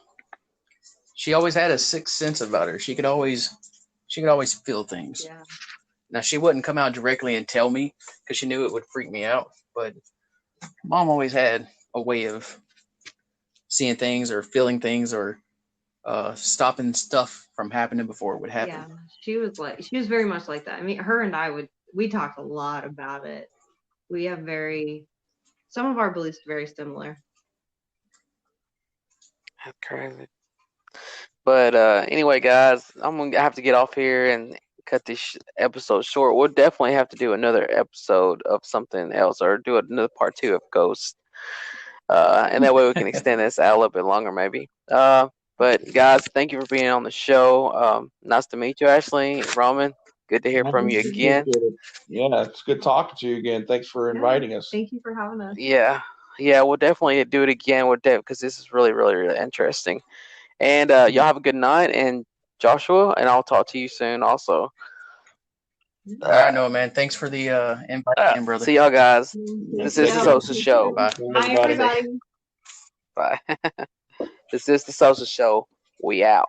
she always had a sixth sense about her. She could always feel things. Yeah. Now she wouldn't come out directly and tell me because she knew it would freak me out. But mom always had a way of seeing things or feeling things or stopping stuff from happening before it would happen. Yeah, she was very much like that. I mean, her and we talked a lot about it. We have some of our beliefs very similar. That's crazy. But anyway, guys, I'm gonna have to get off here and cut this episode short. We'll definitely have to do another episode of something else, or do another part 2 of Ghost. And that way we can extend this out a little bit longer, maybe. But guys, thank you for being on the show. Nice to meet you, Ashley, Roman. Good to hear from you again. Yeah, it's good talking to you again. Thanks for inviting us. Thank you for having us. Yeah, we'll definitely do it again with Dave because this is really, really, really interesting. And y'all have a good night, and Joshua, and I'll talk to you soon also. All right, Noah, man. Thanks for the invite again, brother. See y'all, guys. Yeah, This is the Sosa Show. Bye. Bye, everybody. Bye. This is the Sosa Show. We out.